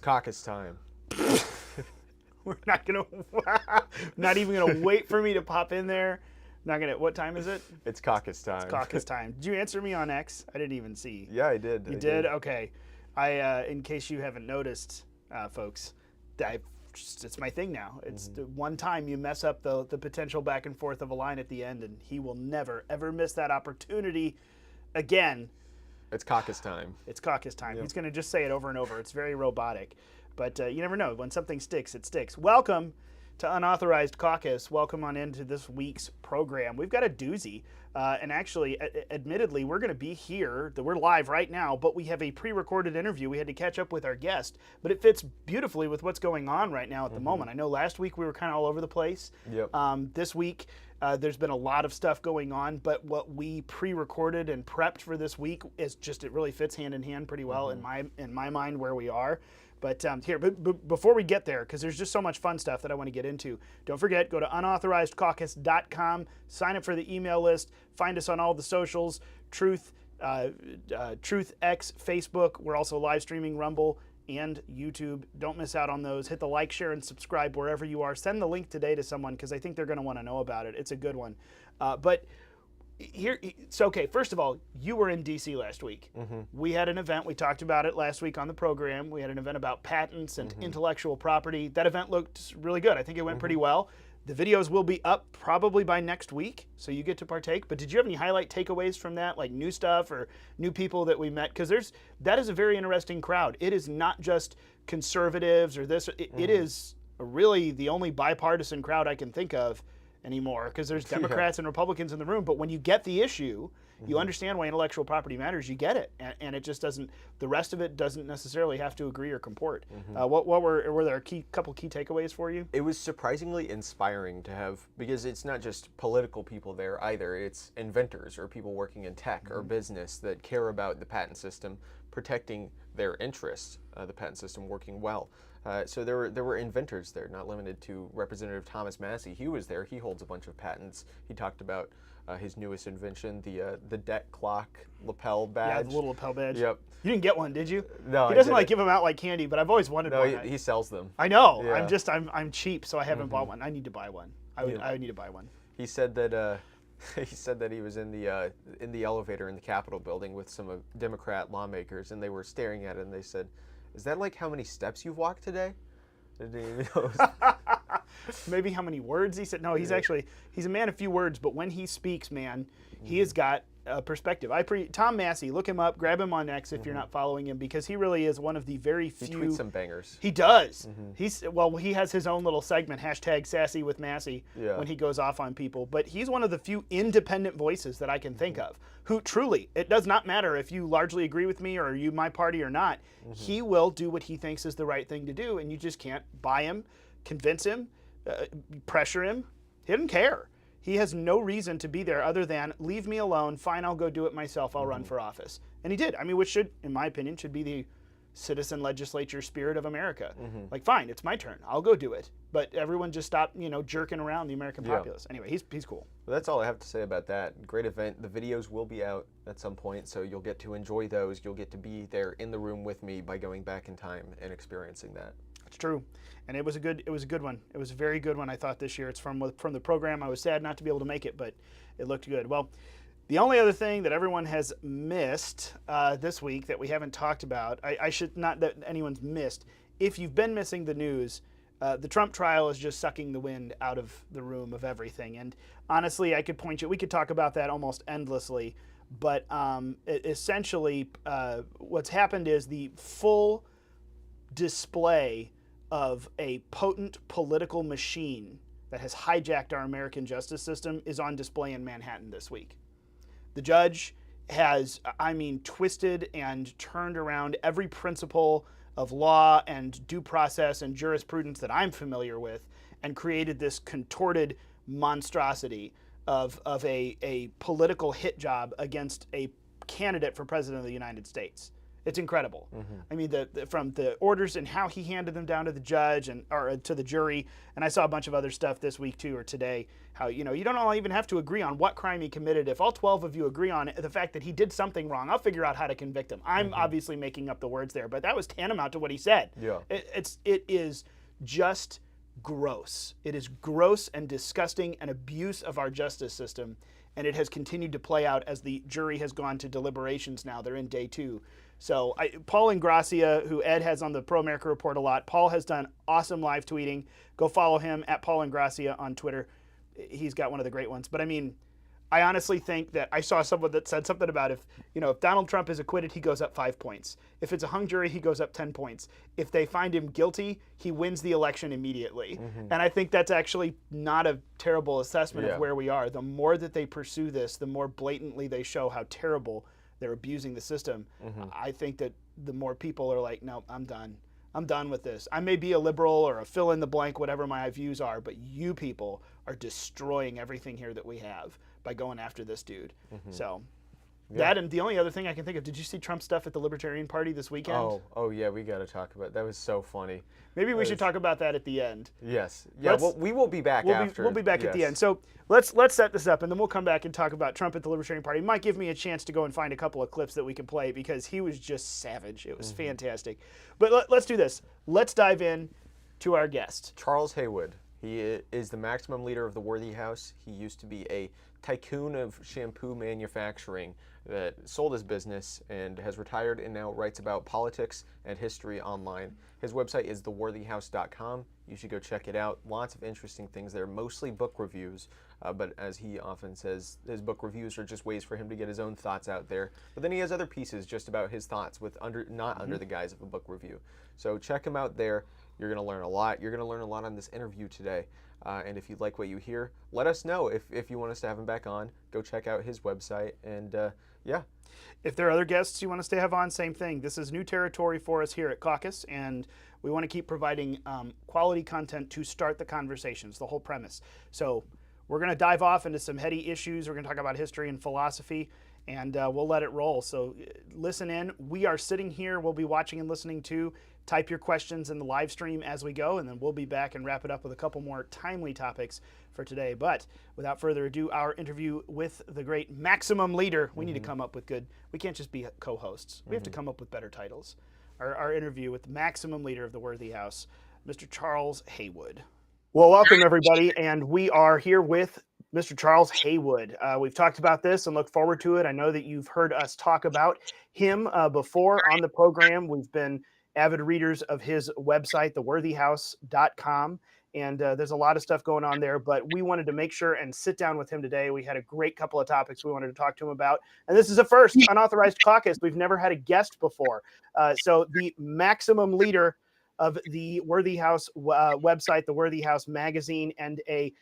caucus time. We're not even gonna wait for me to pop in there. Not gonna. What time is it? It's caucus time. It's caucus time. Did you answer me on X? I didn't even see. Yeah, I did. You did? Okay. In case you haven't noticed, folks, it's my thing now. It's the one time you mess up the potential back and forth of a line at the end, and he will never ever miss that opportunity again. It's caucus time. It's caucus time. Yep. He's going to just say it over and over. It's very robotic. But you never know. When something sticks, it sticks. Welcome to Unauthorized Caucus. Welcome on into this week's program. We've got a doozy. And actually, admittedly, we're going to be here. We're live right now, but we have a pre-recorded interview. We had to catch up with our guest, but it fits beautifully with what's going on right now at the moment. I know last week we were kind of all over the place. Yep. This week, there's been a lot of stuff going on, but what we pre-recorded and prepped for this week is just, it really fits hand in hand pretty well in my mind where we are. But but before we get there, because there's just so much fun stuff that I want to get into, don't forget, go to unauthorizedcaucus.com, sign up for the email list, find us on all the socials, Truth X, Facebook. We're also live streaming Rumble and YouTube. Don't miss out on those. Hit the like, share, and subscribe wherever you are. Send the link today to someone because I think they're going to want to know about it. It's a good one. But here, so okay, first of all, you were in D.C. last week. We had an event. We talked about it last week on the program. We had an event about patents and intellectual property. That event looked really good. I think it went pretty well. The videos will be up probably by next week, so you get to partake. But did you have any highlight takeaways from that, like new stuff or new people that we met? Because that is a very interesting crowd. It is not just conservatives or this. It is really the only bipartisan crowd I can think of anymore, because there's Democrats and Republicans in the room. But when you get the issue, you understand why intellectual property matters. You get it, and it just doesn't. The rest of it doesn't necessarily have to agree or comport. What were there couple key takeaways for you? It was surprisingly inspiring to have, because it's not just political people there either. It's inventors or people working in tech or business that care about the patent system protecting their interests, the patent system working well. So there were inventors there, not limited to Representative Thomas Massey. He was there. He holds a bunch of patents. He talked about his newest invention, the debt clock lapel badge. Yeah, the little lapel badge. Yep. You didn't get one, did you? No, he doesn't give them out like candy, but I've always wanted one. No, he sells them. I know. Yeah. I'm cheap, so I haven't bought one. I need to buy one. I would need to buy one. He said that he was in the elevator in the Capitol building with some Democrat lawmakers, and they were staring at it, and they said, "Is that like how many steps you've walked today?" Maybe how many words he said. No, he's a man of few words, but when he speaks, man, he has got a perspective. Tom Massey, look him up, grab him on X if you're not following him, because he really is one of the very few. He tweets some bangers. He does. He has his own little segment, #SassyWithMassey, when he goes off on people. But he's one of the few independent voices that I can think of who truly, it does not matter if you largely agree with me or are you my party or not, he will do what he thinks is the right thing to do, and you just can't buy him, convince him, pressure him. He doesn't care. He has no reason to be there other than, leave me alone, fine, I'll go do it myself, I'll run for office. And he did. I mean, which should, in my opinion, should be the citizen legislature spirit of America. Like, fine, it's my turn, I'll go do it. But everyone just stop, jerking around the American populace. Anyway, he's cool. Well, that's all I have to say about that. Great event. The videos will be out at some point, so you'll get to enjoy those. You'll get to be there in the room with me by going back in time and experiencing that. It's true. And it was a good one. It was a very good one, I thought, this year. It's from the program. I was sad not to be able to make it, but it looked good. Well, the only other thing that everyone has missed this week that we haven't talked about, I should not that anyone's missed. If you've been missing the news, the Trump trial is just sucking the wind out of the room of everything. And honestly, we could talk about that almost endlessly. But essentially, what's happened is the full display of a potent political machine that has hijacked our American justice system is on display in Manhattan this week. The judge has, twisted and turned around every principle of law and due process and jurisprudence that I'm familiar with and created this contorted monstrosity of a political hit job against a candidate for president of the United States. It's incredible. Mm-hmm. I mean, from the orders and how he handed them down to the judge or to the jury, and I saw a bunch of other stuff this week too or today. How you don't all even have to agree on what crime he committed. If all 12 of you agree on it, the fact that he did something wrong, I'll figure out how to convict him. I'm obviously making up the words there, but that was tantamount to what he said. Yeah. It is just gross. It is gross and disgusting, an abuse of our justice system, and it has continued to play out as the jury has gone to deliberations now. They're in day 2. So Paul Ingracia, who Ed has on the Pro America Report a lot, Paul has done awesome live tweeting. Go follow him at Paul Ingracia on Twitter. He's got one of the great ones. But I mean, I honestly think that I saw someone that said something about if Donald Trump is acquitted, he goes up 5 points. If it's a hung jury, he goes up 10 points. If they find him guilty, he wins the election immediately. And I think that's actually not a terrible assessment of where we are. The more that they pursue this, the more blatantly they show how terrible they're abusing the system. I think that the more people are like, no, I'm done. I'm done with this. I may be a liberal or a fill in the blank, whatever my views are, but you people are destroying everything here that we have by going after this dude. So that, and the only other thing I can think of, did you see Trump stuff at the Libertarian Party this weekend? Oh yeah, we got to talk about it. That was so funny. Maybe we should talk about that at the end. Yes. Yeah, we will be back after. We'll be back at the end. So let's set this up, and then we'll come back and talk about Trump at the Libertarian Party. It might give me a chance to go and find a couple of clips that we can play because he was just savage. It was fantastic. But let's do this. Let's dive in to our guest. Charles Haywood. He is the maximum leader of the Worthy House. He used to be a tycoon of shampoo manufacturing that sold his business and has retired and now writes about politics and history online. His website is theworthyhouse.com. You should go check it out. Lots of interesting things there, mostly book reviews. But as he often says, his book reviews are just ways for him to get his own thoughts out there. But then he has other pieces just about his thoughts with not under the guise of a book review. So check him out there. You're going to learn a lot. You're going to learn a lot on this interview today. And if you like what you hear, let us know. If you want us to have him back on, go check out his website. And yeah. If there are other guests you want us to have on, same thing. This is new territory for us here at Caucus, and we want to keep providing quality content to start the conversations, the whole premise. So we're going to dive off into some heady issues. We're going to talk about history and philosophy, and we'll let it roll. So listen in. We are sitting here. We'll be watching and listening to. Type your questions in the live stream as we go, and then we'll be back and wrap it up with a couple more timely topics for today. But without further ado, our interview with the great maximum leader. We need to come up with good. We can't just be co-hosts. We have to come up with better titles. Our interview with the maximum leader of the Worthy House, Mr. Charles Haywood. Well, welcome everybody, and we are here with Mr. Charles Haywood. We've talked about this and look forward to it. I know that you've heard us talk about him before on the program. We've been avid readers of his website, theworthyhouse.com. And there's a lot of stuff going on there, but we wanted to make sure and sit down with him today. We had a great couple of topics we wanted to talk to him about. And this is a first Unauthorized Caucus. We've never had a guest before. So the maximum leader of the Worthy House website, the Worthy House magazine, and a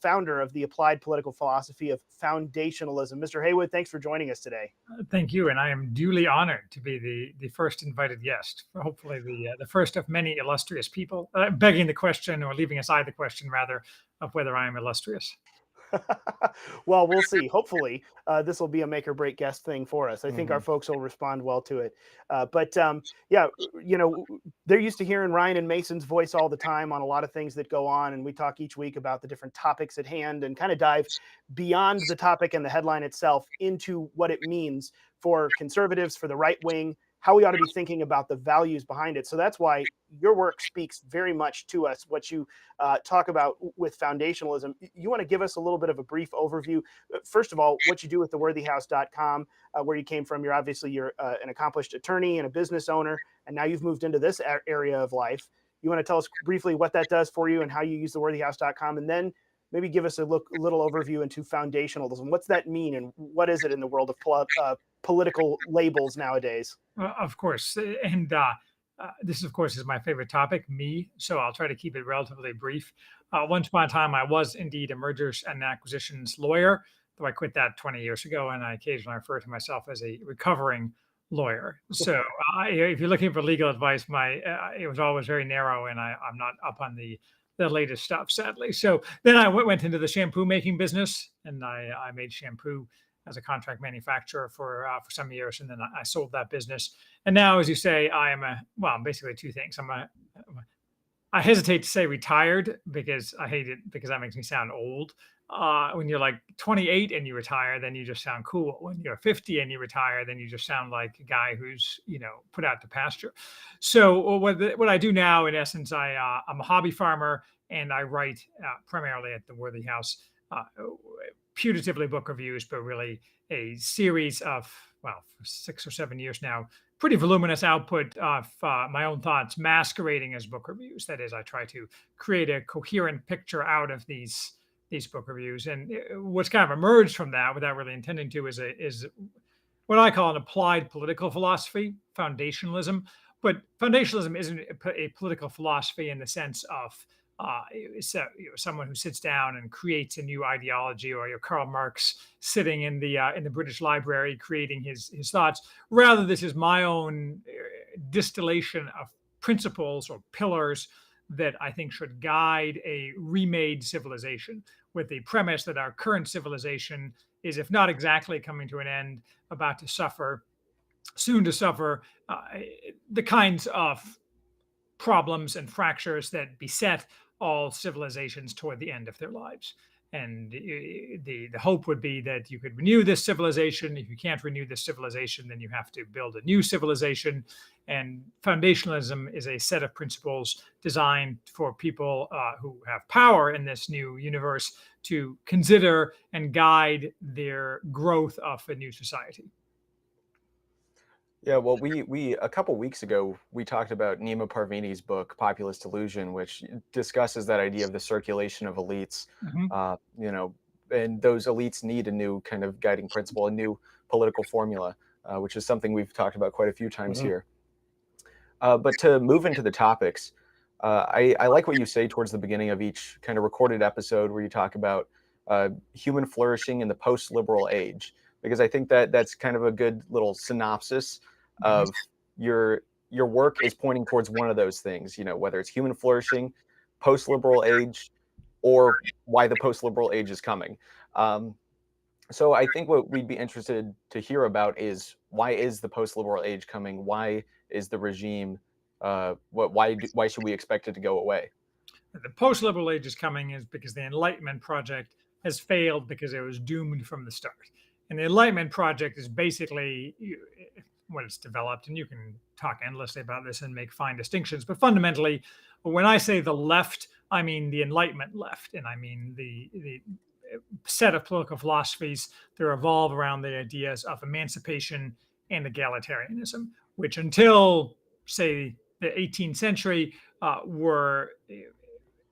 founder of the applied political philosophy of foundationalism. Mr. Haywood, thanks for joining us today. Thank you, and I am duly honored to be the first invited guest, hopefully the first of many illustrious people, begging the question, or leaving aside the question, rather, of whether I am illustrious. Well, we'll see. Hopefully, this will be a make or break guest thing for us. I think our folks will respond well to it. But yeah, they're used to hearing Ryan and Mason's voice all the time on a lot of things that go on. And we talk each week about the different topics at hand and kind of dive beyond the topic and the headline itself into what it means for conservatives, for the right wing, how we ought to be thinking about the values behind it. So that's why your work speaks very much to us, what you talk about with foundationalism. You want to give us a little bit of a brief overview. First of all, what you do with theworthyhouse.com, where you came from. You're an accomplished attorney and a business owner, and now you've moved into this area of life. You want to tell us briefly what that does for you and how you use theworthyhouse.com, and then maybe give us a little overview into foundationalism. What's that mean, and what is it in the world of political labels nowadays? Of course. And this, of course, is my favorite topic, me. So I'll try to keep it relatively brief. Once upon a time, I was indeed a mergers and acquisitions lawyer, though I quit that 20 years ago, and I occasionally refer to myself as a recovering lawyer. So if you're looking for legal advice, it was always very narrow, and I'm not up on the latest stuff, sadly. So then I went into the shampoo making business, and I made shampoo as a contract manufacturer for some years, and then I sold that business. And now, as you say, I am basically two things. I hesitate to say retired because I hate it because that makes me sound old. When you're like 28 and you retire, then you just sound cool. When you're 50 and you retire, then you just sound like a guy who's put out to pasture. So what I do now, in essence, I'm a hobby farmer and I write primarily at the Worthy House, putatively book reviews, but really a series of, for 6 or 7 years now, pretty voluminous output of my own thoughts masquerading as book reviews. That is, I try to create a coherent picture out of these book reviews. And what's kind of emerged from that, without really intending to, is what I call an applied political philosophy, foundationalism. But foundationalism isn't a political philosophy in the sense of someone who sits down and creates a new ideology, or Karl Marx sitting in the British Library creating his thoughts. Rather, this is my own distillation of principles or pillars that I think should guide a remade civilization, with the premise that our current civilization is, if not exactly coming to an end, about to suffer, soon to suffer, the kinds of problems and fractures that beset all civilizations toward the end of their lives. And the hope would be that you could renew this civilization. If you can't renew this civilization, then you have to build a new civilization. And foundationalism is a set of principles designed for people who have power in this new universe to consider and guide their growth of a new society. Yeah, well, we a couple weeks ago we talked about Nima Parvini's book Populist Delusion, which discusses that idea of the circulation of elites. And those elites need a new kind of guiding principle, a new political formula, which is something we've talked about quite a few times here. But to move into the topics, I like what you say towards the beginning of each kind of recorded episode, where you talk about human flourishing in the post-liberal age, because I think that that's kind of a good little synopsis of your work is pointing towards one of those things, whether it's human flourishing, post-liberal age, or why the post-liberal age is coming. So I think what we'd be interested to hear about is, why is the post-liberal age coming? Why is the regime, why should we expect it to go away? The post-liberal age is coming is because the Enlightenment project has failed because it was doomed from the start. And the Enlightenment project is basically what it's developed, and you can talk endlessly about this and make fine distinctions. But fundamentally, when I say the left, I mean the Enlightenment left, and I mean the set of political philosophies that revolve around the ideas of emancipation and egalitarianism, which until, say, the 18th century were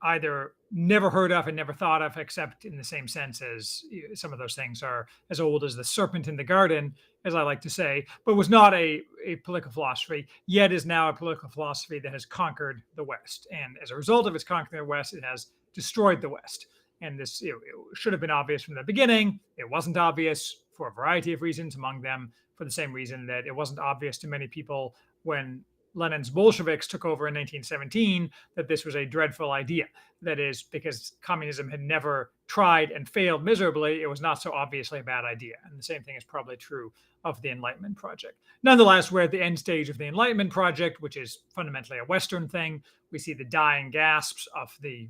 either never heard of and never thought of, except in the same sense as some of those things are as old as the serpent in the garden, as I like to say, but was not a political philosophy, yet is now a political philosophy that has conquered the West. And as a result of its conquering the West, it has destroyed the West. And this it should have been obvious from the beginning. It wasn't obvious for a variety of reasons, among them for the same reason that it wasn't obvious to many people when Lenin's Bolsheviks took over in 1917 that this was a dreadful idea. That is, because communism had never tried and failed miserably, it was not so obviously a bad idea. And the same thing is probably true of the Enlightenment project. Nonetheless, we're at the end stage of the Enlightenment project, which is fundamentally a Western thing. We see the dying gasps of the,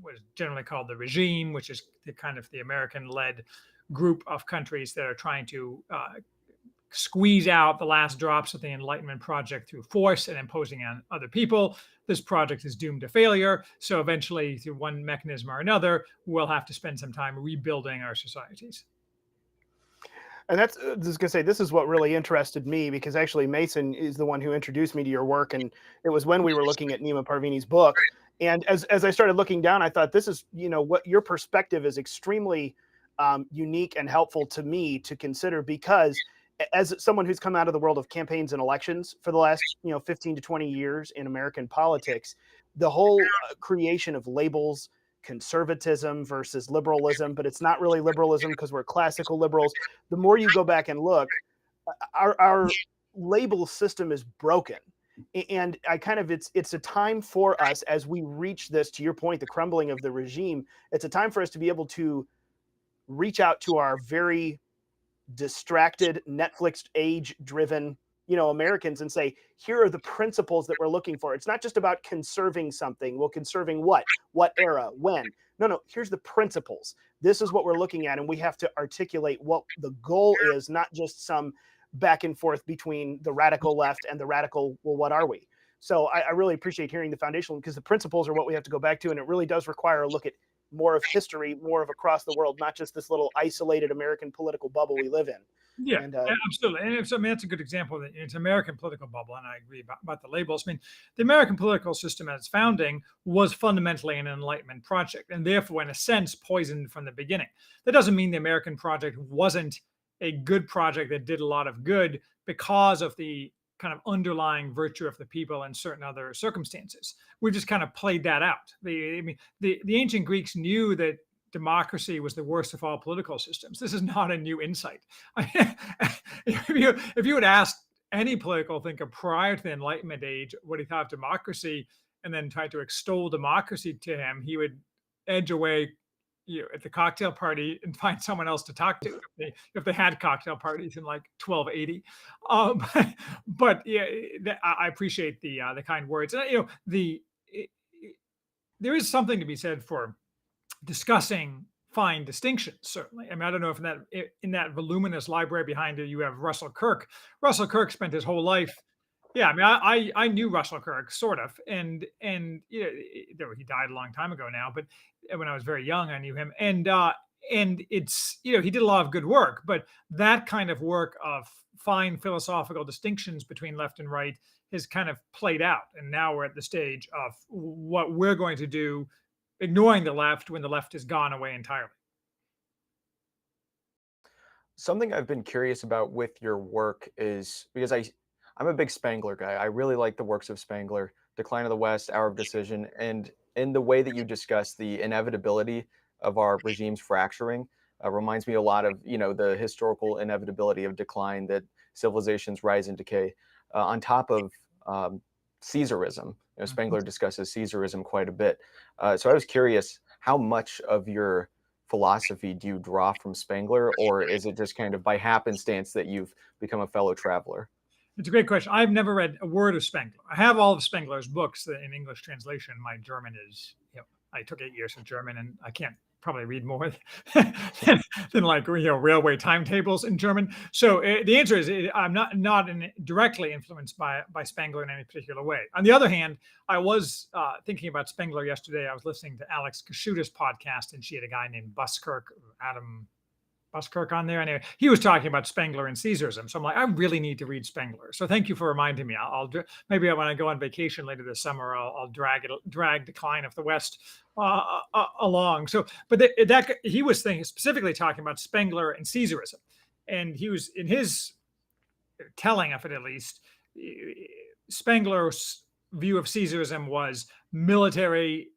what is generally called the regime, which is the kind of the American-led group of countries that are trying to squeeze out the last drops of the Enlightenment project through force and imposing on other people. This project is doomed to failure. So eventually, through one mechanism or another, we'll have to spend some time rebuilding our societies. And that's, I was going to say, this is what really interested me, because actually Mason is the one who introduced me to your work. And it was when we were looking at Nima Parvini's book. And as I started looking down, I thought, this is, what your perspective is extremely unique and helpful to me to consider, because as someone who's come out of the world of campaigns and elections for the last 15 to 20 years in American politics, the whole creation of labels, conservatism versus liberalism, but it's not really liberalism because we're classical liberals. The more you go back and look, our label system is broken. And it's a time for us, as we reach this, to your point, the crumbling of the regime, it's a time for us to be able to reach out to our very distracted, Netflix age-driven, Americans, and say, here are the principles that we're looking for. It's not just about conserving something. Well, conserving what era, when? No, here's the principles. This is what we're looking at, and we have to articulate what the goal is, not just some back and forth between the radical left and the radical, well, what are we? So I really appreciate hearing the foundational, because the principles are what we have to go back to, and it really does require a look at more of history, more of across the world, not just this little isolated American political bubble we live in. Yeah, And absolutely. And so, I mean, that's a good example. That it's American political bubble, and I agree about the labels. I mean, the American political system at its founding was fundamentally an Enlightenment project, and therefore, in a sense, poisoned from the beginning. That doesn't mean the American project wasn't a good project that did a lot of good because of the kind of underlying virtue of the people and certain other circumstances. We just kind of played that out. The ancient Greeks knew that democracy was the worst of all political systems. This is not a new insight. If you had asked any political thinker prior to the Enlightenment age what he thought of democracy, and then tried to extol democracy to him, he would edge away at the cocktail party and find someone else to talk to if they had cocktail parties in like 1280. But yeah, I appreciate the kind words. There is something to be said for discussing fine distinctions, certainly. I mean, I don't know if in that voluminous library behind you have Russell Kirk. Russell Kirk spent his whole life. Yeah, I mean, I knew Russell Kirk sort of, and he died a long time ago now, but when I was very young, I knew him, and it's he did a lot of good work, but that kind of work of fine philosophical distinctions between left and right has kind of played out, and now we're at the stage of what we're going to do, ignoring the left when the left has gone away entirely. Something I've been curious about with your work is because I'm a big Spengler guy. I really like the works of Spengler, Decline of the West, Hour of Decision, and in the way that you discuss the inevitability of our regimes fracturing reminds me a lot of the historical inevitability of decline, that civilizations rise and decay. On top of Caesarism, Spengler discusses Caesarism quite a bit. So I was curious, how much of your philosophy do you draw from Spengler, or is it just kind of by happenstance that you've become a fellow traveler? It's a great question. I've never read a word of Spengler. I have all of Spengler's books in English translation. My German is, I took 8 years of German, and I can't probably read more than like railway timetables in German. So the answer is I'm not directly influenced by Spengler in any particular way. On the other hand, I was thinking about Spengler yesterday. I was listening to Alex Kashuta's podcast, and she had a guy named Adam Buskirk on there. Anyway, he was talking about Spengler and Caesarism. So I'm like, I really need to read Spengler. So thank you for reminding me. Maybe when I go on vacation later this summer, I'll drag Decline of the West along. So, but he was specifically talking about Spengler and Caesarism, and he was, in his telling of it at least, Spengler's view of Caesarism was military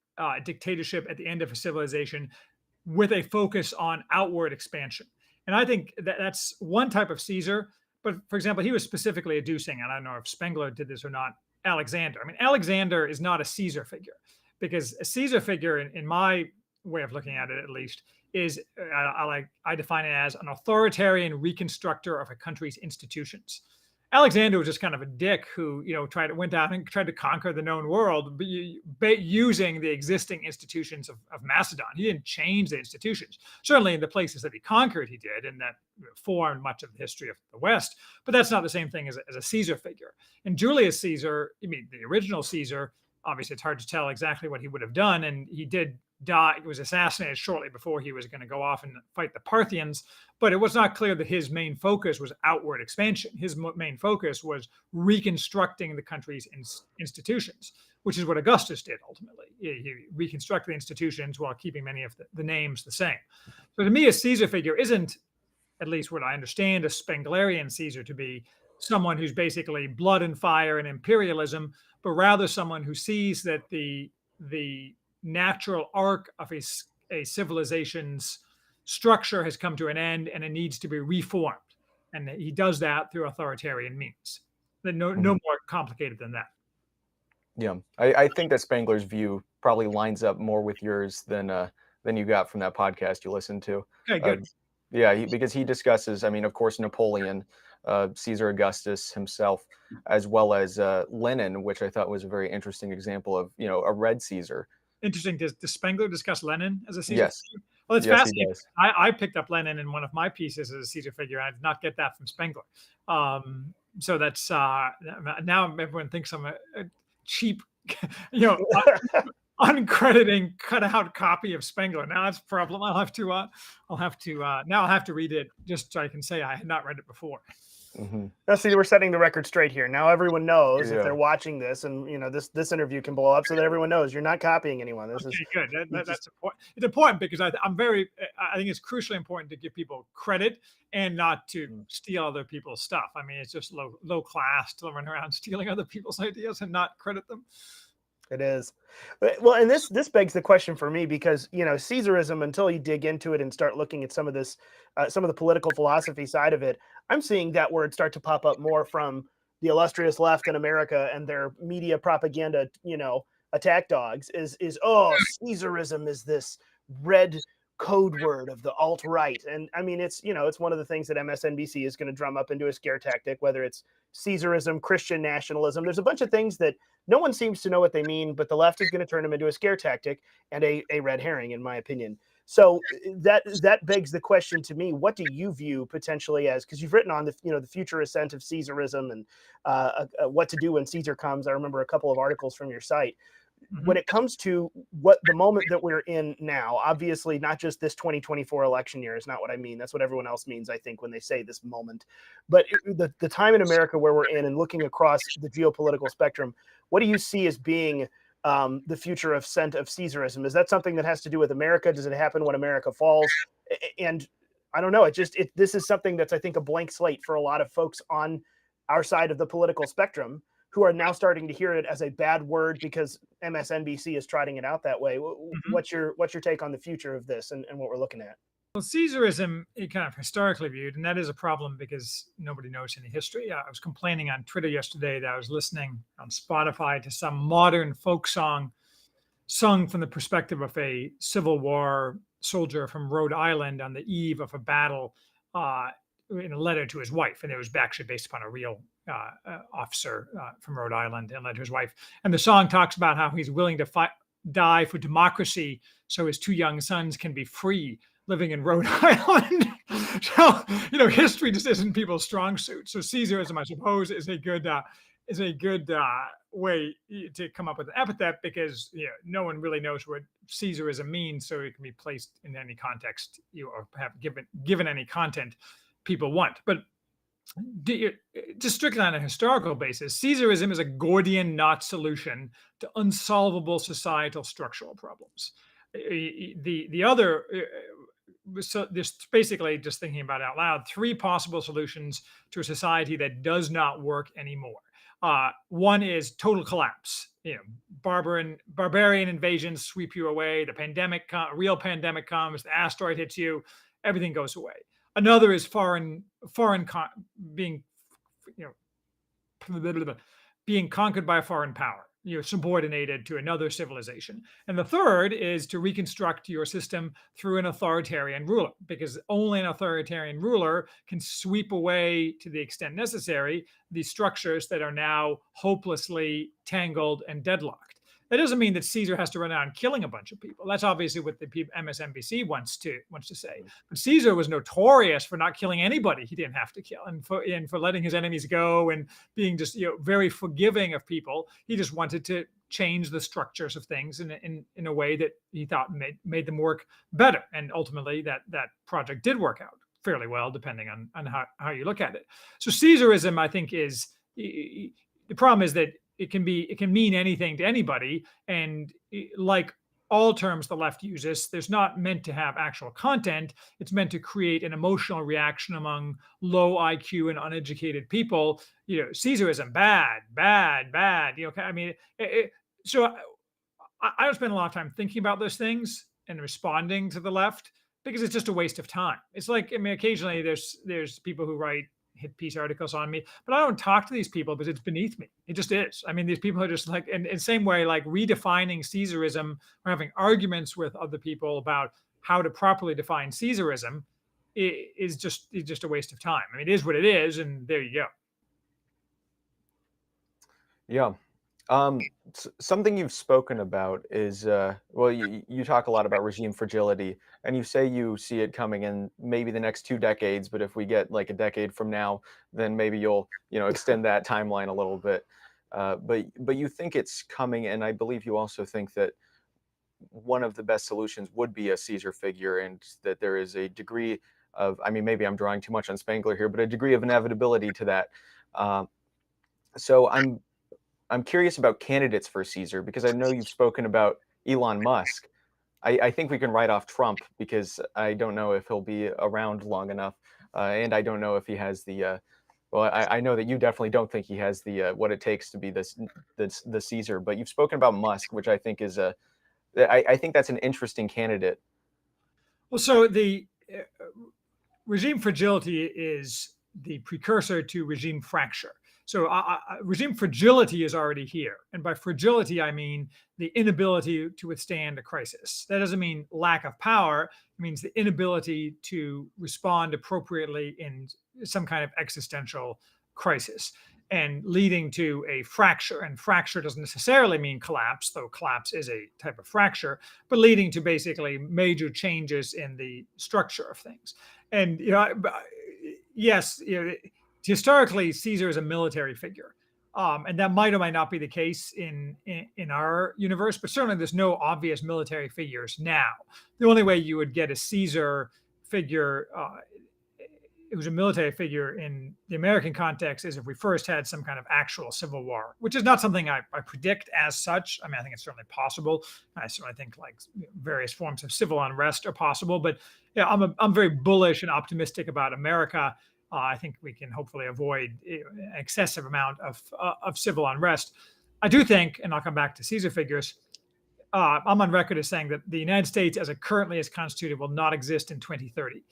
dictatorship at the end of a civilization, with a focus on outward expansion. And I think that's one type of Caesar. But for example, he was specifically adducing, and I don't know if Spengler did this or not, Alexander. I mean, Alexander is not a Caesar figure, because a Caesar figure, in my way of looking at it at least, is I define it as an authoritarian reconstructor of a country's institutions. Alexander was just kind of a dick who, went out and tried to conquer the known world, but using the existing institutions of Macedon. He didn't change the institutions. Certainly in the places that he conquered, he did, and that formed much of the history of the West. But that's not the same thing as a Caesar figure. And Julius Caesar, the original Caesar, obviously it's hard to tell exactly what he would have done, and he did die. He was assassinated shortly before he was going to go off and fight the Parthians, but it was not clear that his main focus was outward expansion. His main focus was reconstructing the country's institutions, which is what Augustus did ultimately. He reconstructed the institutions while keeping many of the names the same. So to me, a Caesar figure isn't, at least what I understand a Spenglerian Caesar to be, someone who's basically blood and fire and imperialism, but rather someone who sees that the natural arc of a civilization's structure has come to an end and it needs to be reformed. And he does that through authoritarian means. No more complicated than that. Yeah, I think that Spengler's view probably lines up more with yours than you got from that podcast you listened to. Okay, good. Yeah, because he discusses, I mean, of course, Napoleon, Caesar Augustus himself, as well as Lenin, which I thought was a very interesting example of, a red Caesar. Interesting. Does Spengler discuss Lenin as a Caesar Yes, figure? Well, it's yes, he fascinating. does. I picked up Lenin in one of my pieces as a Caesar figure. I did not get that from Spengler. So that's now everyone thinks I'm a cheap, you know, uncrediting cutout copy of Spengler. Now that's a problem. Now I'll have to read it just so I can say I had not read it before. Hmm. Now, see, we're setting the record straight here. Now everyone knows if Yeah. they're watching this, and this interview can blow up, so that everyone knows you're not copying anyone. This is Okay, good. That's important. It's important because I think it's crucially important to give people credit and not to steal other people's stuff. I mean, it's just low class to run around stealing other people's ideas and not credit them. It is. Well, and this begs the question for me because, Caesarism, until you dig into it and start looking at some of this, some of the political philosophy side of it, I'm seeing that word start to pop up more from the illustrious left in America and their media propaganda, attack dogs oh, Caesarism is this red code word of the alt-right. And I mean, it's one of the things that MSNBC is going to drum up into a scare tactic, whether it's Caesarism, Christian nationalism. There's a bunch of things that no one seems to know what they mean, but the left is going to turn them into a scare tactic and a red herring, in my opinion. So that begs the question to me: what do you view potentially as? Because you've written on the future ascent of Caesarism and what to do when Caesar comes. I remember a couple of articles from your site. When it comes to what the moment that we're in now, obviously not just this 2024 election year is not what I mean. That's what everyone else means, I think, when they say this moment. But the time in America where we're in and looking across the geopolitical spectrum, what do you see as being the future ascent of Caesarism? Is that something that has to do with America? Does it happen when America falls? And I don't know. This is something that's, I think, a blank slate for a lot of folks on our side of the political spectrum, who are now starting to hear it as a bad word because MSNBC is trotting it out that way. What's your take on the future of this and what we're looking at? Well, Caesarism, it kind of historically viewed, and that is a problem because nobody knows any history. I was complaining on Twitter yesterday that I was listening on Spotify to some modern folk song sung from the perspective of a Civil War soldier from Rhode Island on the eve of a battle in a letter to his wife. And it was actually based upon a real officer from Rhode Island and letter to his wife. And the song talks about how he's willing to die for democracy so his 2 young sons can be free living in Rhode Island. So, history just isn't people's strong suit. So Caesarism, I suppose, is a good way to come up with an epithet because no one really knows what Caesarism means, so it can be placed in any context or have given any content people want. But just strictly on a historical basis, Caesarism is a Gordian knot solution to unsolvable societal structural problems. The other so there's basically, just thinking about it out loud, 3 possible solutions to a society that does not work anymore. One is total collapse. Barbarian invasions sweep you away. The real pandemic comes. The asteroid hits you. Everything goes away. Another is being conquered by a foreign power. Subordinated to another civilization. And the third is to reconstruct your system through an authoritarian ruler, because only an authoritarian ruler can sweep away, to the extent necessary, these structures that are now hopelessly tangled and deadlocked. That doesn't mean that Caesar has to run out killing a bunch of people. That's obviously what the MSNBC wants to say. But Caesar was notorious for not killing anybody he didn't have to kill, and for letting his enemies go, and being just very forgiving of people. He just wanted to change the structures of things in a way that he thought made them work better. And ultimately, that project did work out fairly well, depending on how you look at it. So Caesarism, I think, is the problem is that it can mean anything to anybody, and like all terms the left uses, there's not meant to have actual content. It's meant to create an emotional reaction among low IQ and uneducated people. Caesarism, bad. I mean, so I don't spend a lot of time thinking about those things and responding to the left because it's just a waste of time. It's like, I mean, occasionally there's people who write hit piece articles on me, but I don't talk to these people because it's beneath me. It just is. I mean, these people are just like, in the same way, like redefining Caesarism or having arguments with other people about how to properly define Caesarism is just a waste of time. I mean, it is what it is, and there you go. Yeah. Something you've spoken about is, well, you talk a lot about regime fragility, and you say you see it coming in maybe the next 2 decades, but if we get like a decade from now, then maybe you'll, extend that timeline a little bit. But you think it's coming, and I believe you also think that one of the best solutions would be a Caesar figure, and that there is a degree of, I mean, maybe I'm drawing too much on Spangler here, but a degree of inevitability to that. Um, so I'm curious about candidates for Caesar because I know you've spoken about Elon Musk. I think we can write off Trump because I don't know if he'll be around long enough, and I don't know if he has the. Well, I know that you definitely don't think he has the what it takes to be the Caesar. But you've spoken about Musk, which I think is a. I think that's an interesting candidate. Well, so the regime fragility is the precursor to regime fracture. So regime fragility is already here. And by fragility, I mean the inability to withstand a crisis. That doesn't mean lack of power. It means the inability to respond appropriately in some kind of existential crisis and leading to a fracture. And fracture doesn't necessarily mean collapse, though collapse is a type of fracture, but leading to basically major changes in the structure of things. And yes, historically, Caesar is a military figure, and that might or might not be the case in our universe. But certainly, there's no obvious military figures now. The only way you would get a Caesar figure, it was a military figure in the American context, is if we first had some kind of actual civil war, which is not something I predict as such. I mean, I think it's certainly possible. I certainly think like various forms of civil unrest are possible. But yeah, I'm very bullish and optimistic about America. I think we can hopefully avoid an excessive amount of civil unrest. I do think, and I'll come back to Caesar figures. I'm on record as saying that the United States, as it currently is constituted, will not exist in 2030.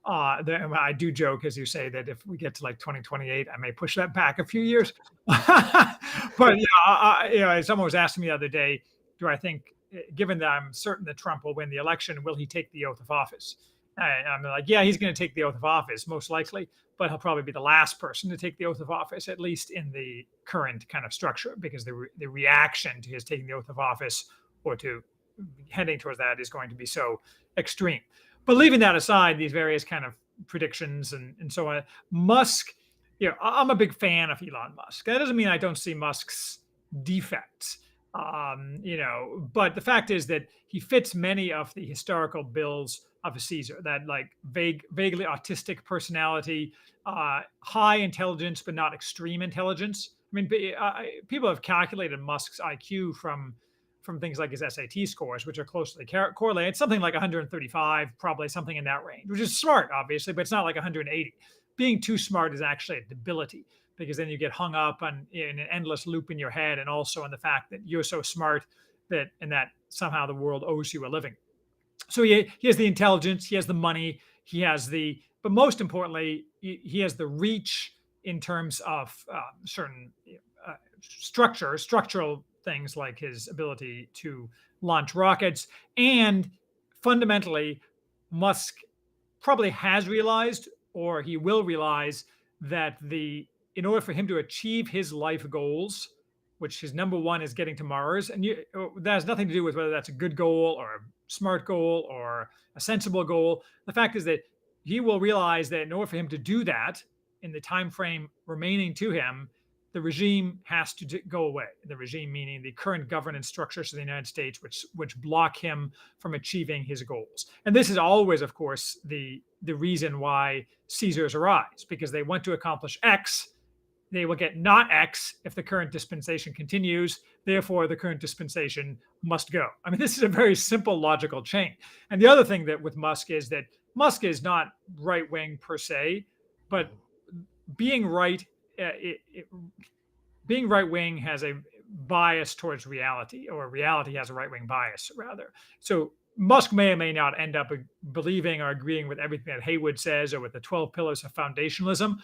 I do joke, as you say, that if we get to like 2028, I may push that back a few years. But someone was asking me the other day, do I think, given that I'm certain that Trump will win the election, will he take the oath of office? I'm like, yeah, he's going to take the oath of office, most likely, but he'll probably be the last person to take the oath of office, at least in the current kind of structure, because the reaction to his taking the oath of office or to heading towards that is going to be so extreme. But leaving that aside, these various kind of predictions and so on, Musk, I'm a big fan of Elon Musk. That doesn't mean I don't see Musk's defects, but the fact is that he fits many of the historical bills of a Caesar, that like vaguely autistic personality, high intelligence, but not extreme intelligence. I mean, people have calculated Musk's IQ from things like his SAT scores, which are closely correlated. Something like 135, probably something in that range, which is smart, obviously, but it's not like 180. Being too smart is actually a debility, because then you get hung up in an endless loop in your head, and also on the fact that you're so smart that somehow the world owes you a living. So he has the intelligence, he has the money, but most importantly, he has the reach in terms of certain structural things like his ability to launch rockets. And fundamentally, Musk probably has realized, or he will realize, that in order for him to achieve his life goals, which his number one is getting to Mars, and that has nothing to do with whether that's a good goal or a smart goal or a sensible goal. The fact is that he will realize that in order for him to do that in the time frame remaining to him, the regime has to go away. The regime meaning the current governance structures of the United States, which block him from achieving his goals. And this is always, of course, the reason why Caesars arise, because they want to accomplish X. They will get not X if the current dispensation continues. Therefore, the current dispensation must go. I mean, this is a very simple logical chain. And the other thing that with Musk is that Musk is not right wing per se, but being right wing has a bias towards reality, or reality has a right wing bias, rather. So Musk may or may not end up believing or agreeing with everything that Haywood says or with the 12 pillars of foundationalism.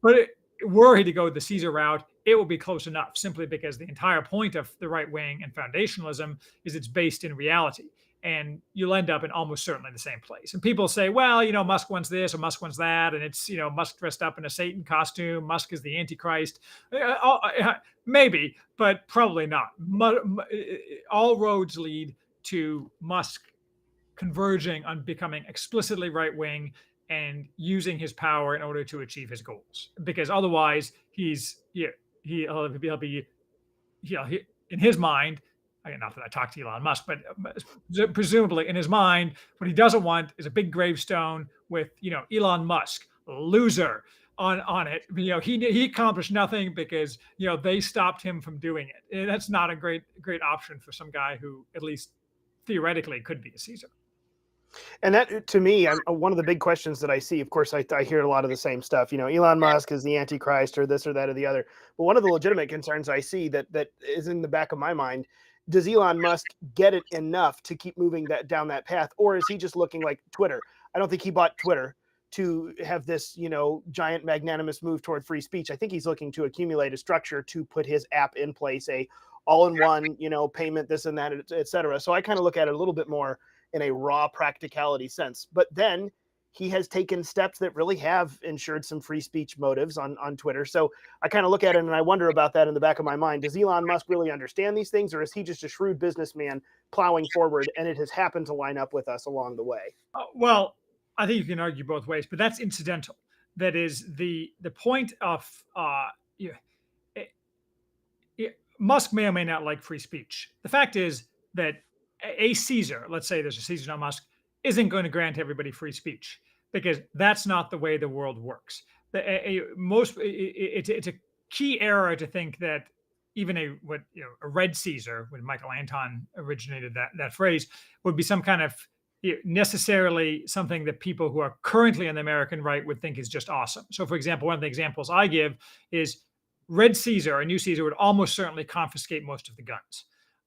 But were he to go the Caesar route, it will be close enough, simply because the entire point of the right wing and foundationalism is it's based in reality. and you'll end up in almost certainly the same place. And people say, well, Musk wants this or Musk wants that, and it's Musk dressed up in a Satan costume. Musk is the Antichrist. Maybe, but probably not. All roads lead to Musk converging on becoming explicitly right wing and using his power in order to achieve his goals. Because otherwise, he'll be in his mind. Not that I talked to Elon Musk, but presumably in his mind, what he doesn't want is a big gravestone with Elon Musk, loser, on it. He accomplished nothing because they stopped him from doing it. And that's not a great option for some guy who at least theoretically could be a Caesar. And that, to me, one of the big questions that I see, of course, I hear a lot of the same stuff. Elon Musk is the Antichrist or this or that or the other. But one of the legitimate concerns I see that is in the back of my mind, does Elon Musk get it enough to keep moving down that path? Or is he just looking like Twitter? I don't think he bought Twitter to have this, giant magnanimous move toward free speech. I think he's looking to accumulate a structure to put his app in place, a all-in-one, payment, this and that, et cetera. So I kind of look at it a little bit more in a raw practicality sense. But then he has taken steps that really have ensured some free speech motives on Twitter. So I kind of look at it and I wonder about that in the back of my mind. Does Elon Musk really understand these things, or is he just a shrewd businessman plowing forward and it has happened to line up with us along the way? Well, I think you can argue both ways, but that's incidental. That is the point of Musk may or may not like free speech. The fact is that a Caesar, let's say there's a Caesar, not Musk, isn't going to grant everybody free speech because that's not the way the world works. It's a key error to think that even a red Caesar, when Michael Anton originated that phrase, would be some kind of necessarily something that people who are currently on the American right would think is just awesome. So, for example, one of the examples I give is red Caesar, a new Caesar, would almost certainly confiscate most of the guns.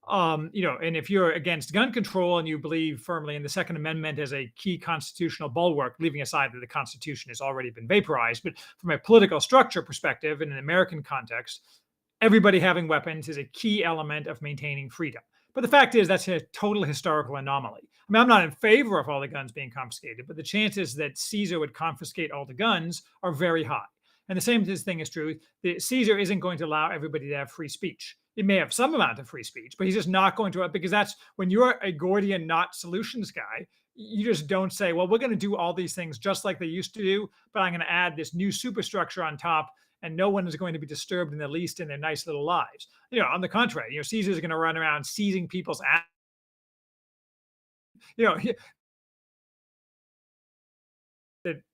And if you're against gun control and you believe firmly in the Second Amendment as a key constitutional bulwark, leaving aside that the Constitution has already been vaporized, but from a political structure perspective, in an American context, everybody having weapons is a key element of maintaining freedom. But the fact is that's a total historical anomaly. I mean, I'm not in favor of all the guns being confiscated, but the chances that Caesar would confiscate all the guns are very high. And the same thing is true. Caesar isn't going to allow everybody to have free speech. It may have some amount of free speech, but he's just not going to, because that's when you're a Gordian knot solutions guy, you just don't say, well, we're going to do all these things just like they used to do, but I'm going to add this new superstructure on top, and no one is going to be disturbed in the least in their nice little lives. On the contrary, Caesar's going to run around seizing people's assets.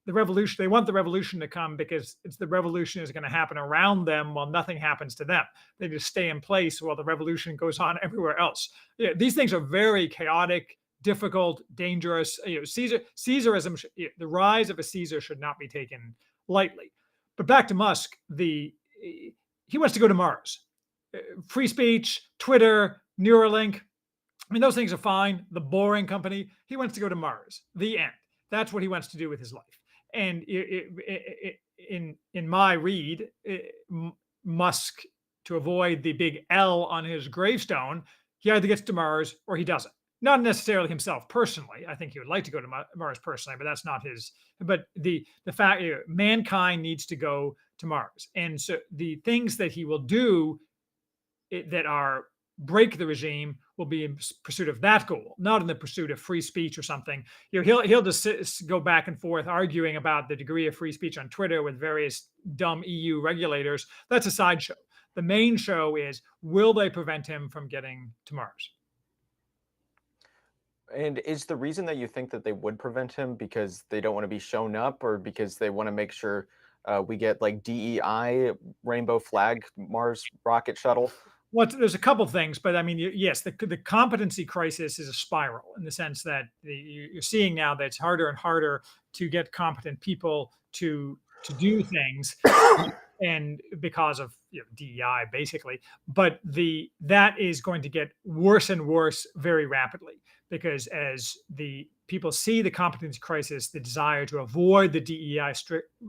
The revolution, they want the revolution to come because it's the revolution is going to happen around them while nothing happens to them. They just stay in place while the revolution goes on everywhere else. These things are very chaotic, difficult, dangerous. Caesarism, the rise of a Caesar should not be taken lightly. But back to Musk, he wants to go to Mars. Free speech, Twitter, Neuralink. I mean, those things are fine. The Boring Company. He wants to go to Mars. The end. That's what he wants to do with his life. And in my read, Musk, to avoid the big L on his gravestone, he either gets to Mars or he doesn't. Not necessarily himself personally. I think he would like to go to Mars personally, but that's not his. But the fact mankind needs to go to Mars, and so the things that he will do that are break the regime will be in pursuit of that goal, not in the pursuit of free speech or something. He'll just go back and forth arguing about the degree of free speech on Twitter with various dumb EU regulators. That's a sideshow. The main show is, will they prevent him from getting to Mars? And is the reason that you think that they would prevent him because they don't want to be shown up, or because they want to make sure we get like DEI, rainbow flag, Mars rocket shuttle? Well, there's a couple things, but I mean, yes, the competency crisis is a spiral in the sense that you're seeing now that it's harder and harder to get competent people to do things, and because of DEI, basically. But that is going to get worse and worse very rapidly, because as the people see the competency crisis, the desire to avoid the DEI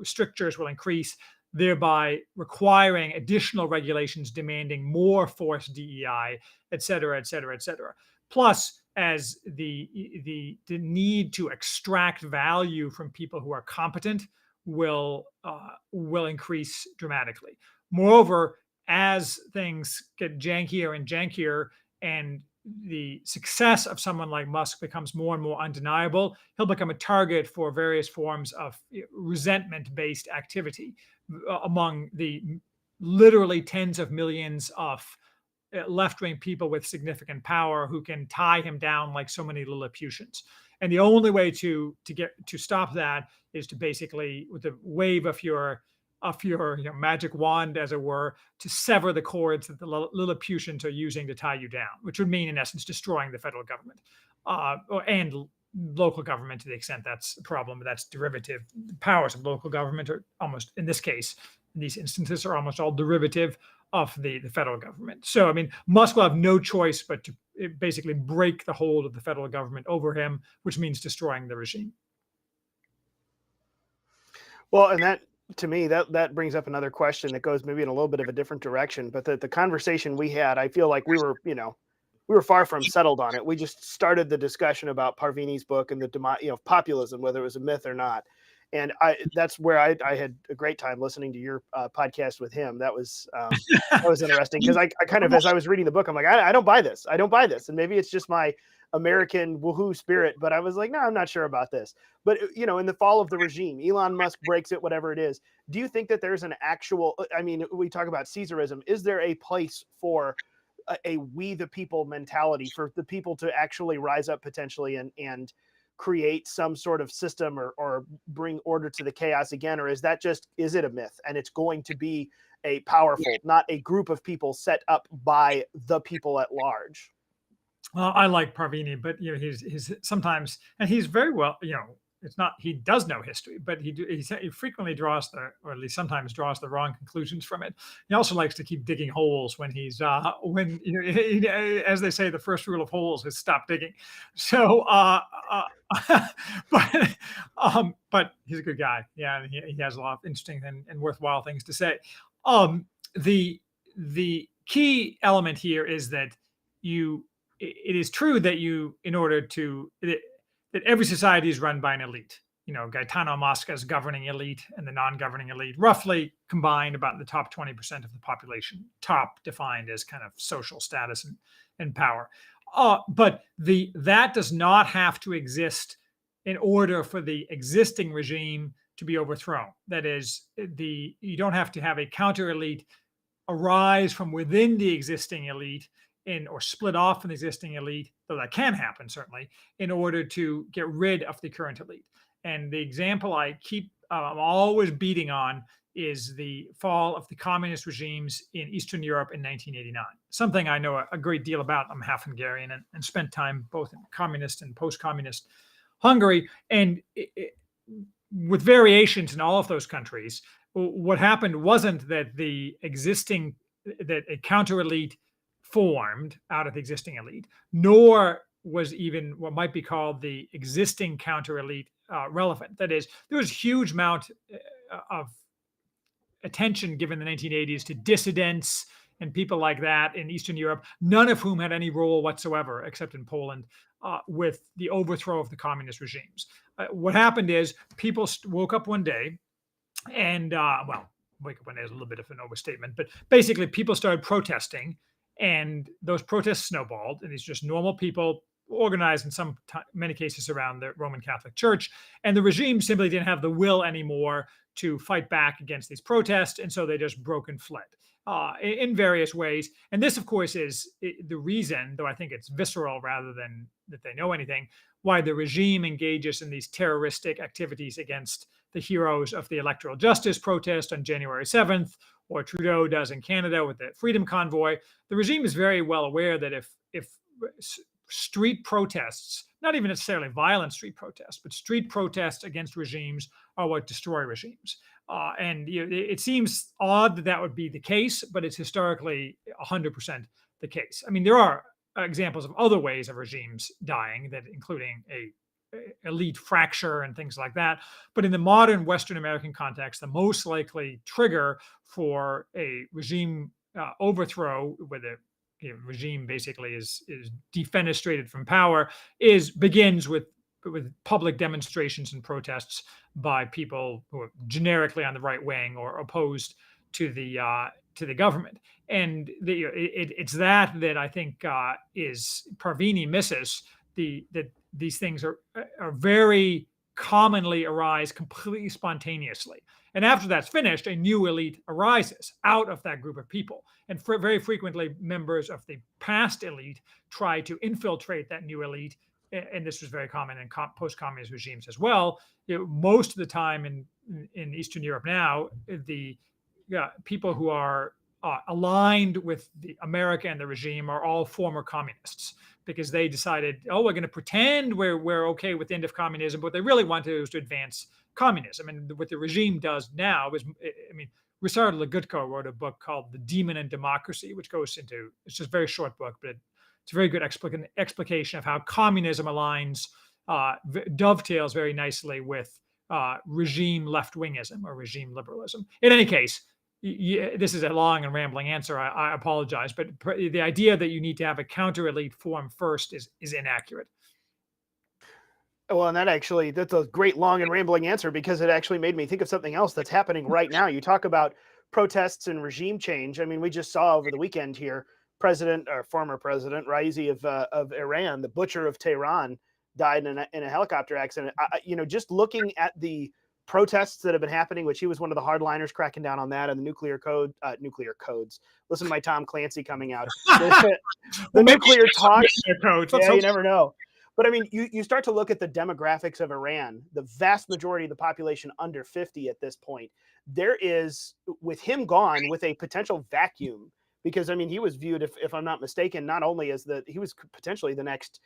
strictures will increase, thereby requiring additional regulations demanding more forced DEI, et cetera, et cetera, et cetera. Plus, as the need to extract value from people who are competent will increase dramatically. Moreover, as things get jankier and jankier, and the success of someone like Musk becomes more and more undeniable, he'll become a target for various forms of resentment-based activity among the literally tens of millions of left-wing people with significant power who can tie him down like so many Lilliputians. And the only way to stop that is to basically, with the wave of your magic wand, as it were, to sever the cords that the Lilliputians are using to tie you down, which would mean, in essence, destroying the federal government and local government to the extent that's a problem. That's derivative. The powers of local government are almost, in this case, in these instances, are almost all derivative of the federal government. So, I mean, Musk will have no choice but to basically break the hold of the federal government over him, which means destroying the regime. Well, and that, to me, that brings up another question that goes maybe in a little bit of a different direction. But the conversation we had, I feel like we were far from settled on it. We just started the discussion about Parvini's book and the populism, whether it was a myth or not. And that's where I had a great time listening to your podcast with him. That was interesting, because I kind of, as I was reading the book, I'm like, I don't buy this. I don't buy this. And maybe it's just my American woohoo spirit, but I was like, no, I'm not sure about this. But, in the fall of the regime, Elon Musk breaks it, whatever it is. Do you think that there's an actual, I mean, we talk about Caesarism. Is there a place for a we the people mentality, for the people to actually rise up potentially and create some sort of system or bring order to the chaos again? Or is it a myth, and it's going to be a powerful, not a group of people set up by the people at large? Well, I like Parvini, but he's sometimes, and he's very well, it's not, he does know history, but he frequently draws or at least sometimes draws the wrong conclusions from it. He also likes to keep digging holes when he's as they say, the first rule of holes is stop digging. So but he's a good guy. Yeah, and he has a lot of interesting and worthwhile things to say. The key element here is that it is true that that every society is run by an elite. Gaetano Mosca's governing elite and the non-governing elite roughly combined about the top 20% of the population, top defined as kind of social status and power. But that does not have to exist in order for the existing regime to be overthrown. That is, you don't have to have a counter elite arise from within the existing elite or split off from the existing elite, though that can happen certainly, in order to get rid of the current elite. And the example I'm always beating on is the fall of the communist regimes in Eastern Europe in 1989. Something I know a great deal about. I'm half Hungarian and spent time both in communist and post-communist Hungary. And with variations in all of those countries, what happened wasn't that that a counter elite formed out of the existing elite, nor was even what might be called the existing counter elite relevant. That is, there was a huge amount of attention given in the 1980s to dissidents and people like that in Eastern Europe, none of whom had any role whatsoever, except in Poland, with the overthrow of the communist regimes. What happened is people woke up one day and, wake up one day is a little bit of an overstatement, but basically people started protesting. And those protests snowballed, and these just normal people organized in many cases around the Roman Catholic Church. And the regime simply didn't have the will anymore to fight back against these protests. And so they just broke and fled in various ways. And this, of course, is the reason, though I think it's visceral rather than that they know anything, why the regime engages in these terroristic activities against the heroes of the electoral justice protest on January 7th, or Trudeau does in Canada with the Freedom Convoy. The regime is very well aware that if street protests, not even necessarily violent street protests, but street protests against regimes are what destroy regimes. And it seems odd that would be the case, but it's historically 100% the case. I mean, there are examples of other ways of regimes dying, that including a elite fracture and things like that. But in the modern Western American context, the most likely trigger for a regime overthrow with a regime basically is defenestrated from power, begins with public demonstrations and protests by people who are generically on the right wing or opposed to the government. And it's that I think is Parvini misses, that these things are very commonly arise completely spontaneously. And after that's finished, a new elite arises out of that group of people. And very frequently, members of the past elite try to infiltrate that new elite. And this was very common in post-communist regimes as well. Most of the time in Eastern Europe now, the people who are aligned with America and the regime are all former communists, because they decided, oh, we're going to pretend we're okay with the end of communism, but what they really want to do is to advance communism. And what the regime does now is, Rusard Legutko wrote a book called The Demon and Democracy, which goes into, it's just a very short book, but it's a very good explication of how communism aligns, dovetails very nicely with regime left-wingism or regime liberalism. In any case, this is a long and rambling answer. I apologize, but the idea that you need to have a counter-elite form first is inaccurate. Well, and that's a great long and rambling answer, because it actually made me think of something else that's happening right now. You talk about protests and regime change. I mean, we just saw over the weekend here, former President Raisi of Iran, the butcher of Tehran, died in a helicopter accident. Just looking at the protests that have been happening, which he was one of the hardliners cracking down on that, and the nuclear codes. Listen to my Tom Clancy coming out. the nuclear talks. Yeah, you never know. But I mean, you start to look at the demographics of Iran, the vast majority of the population under 50 at this point. There is, with him gone, with a potential vacuum, because I mean, he was viewed, if I'm not mistaken, not only as he was potentially the next,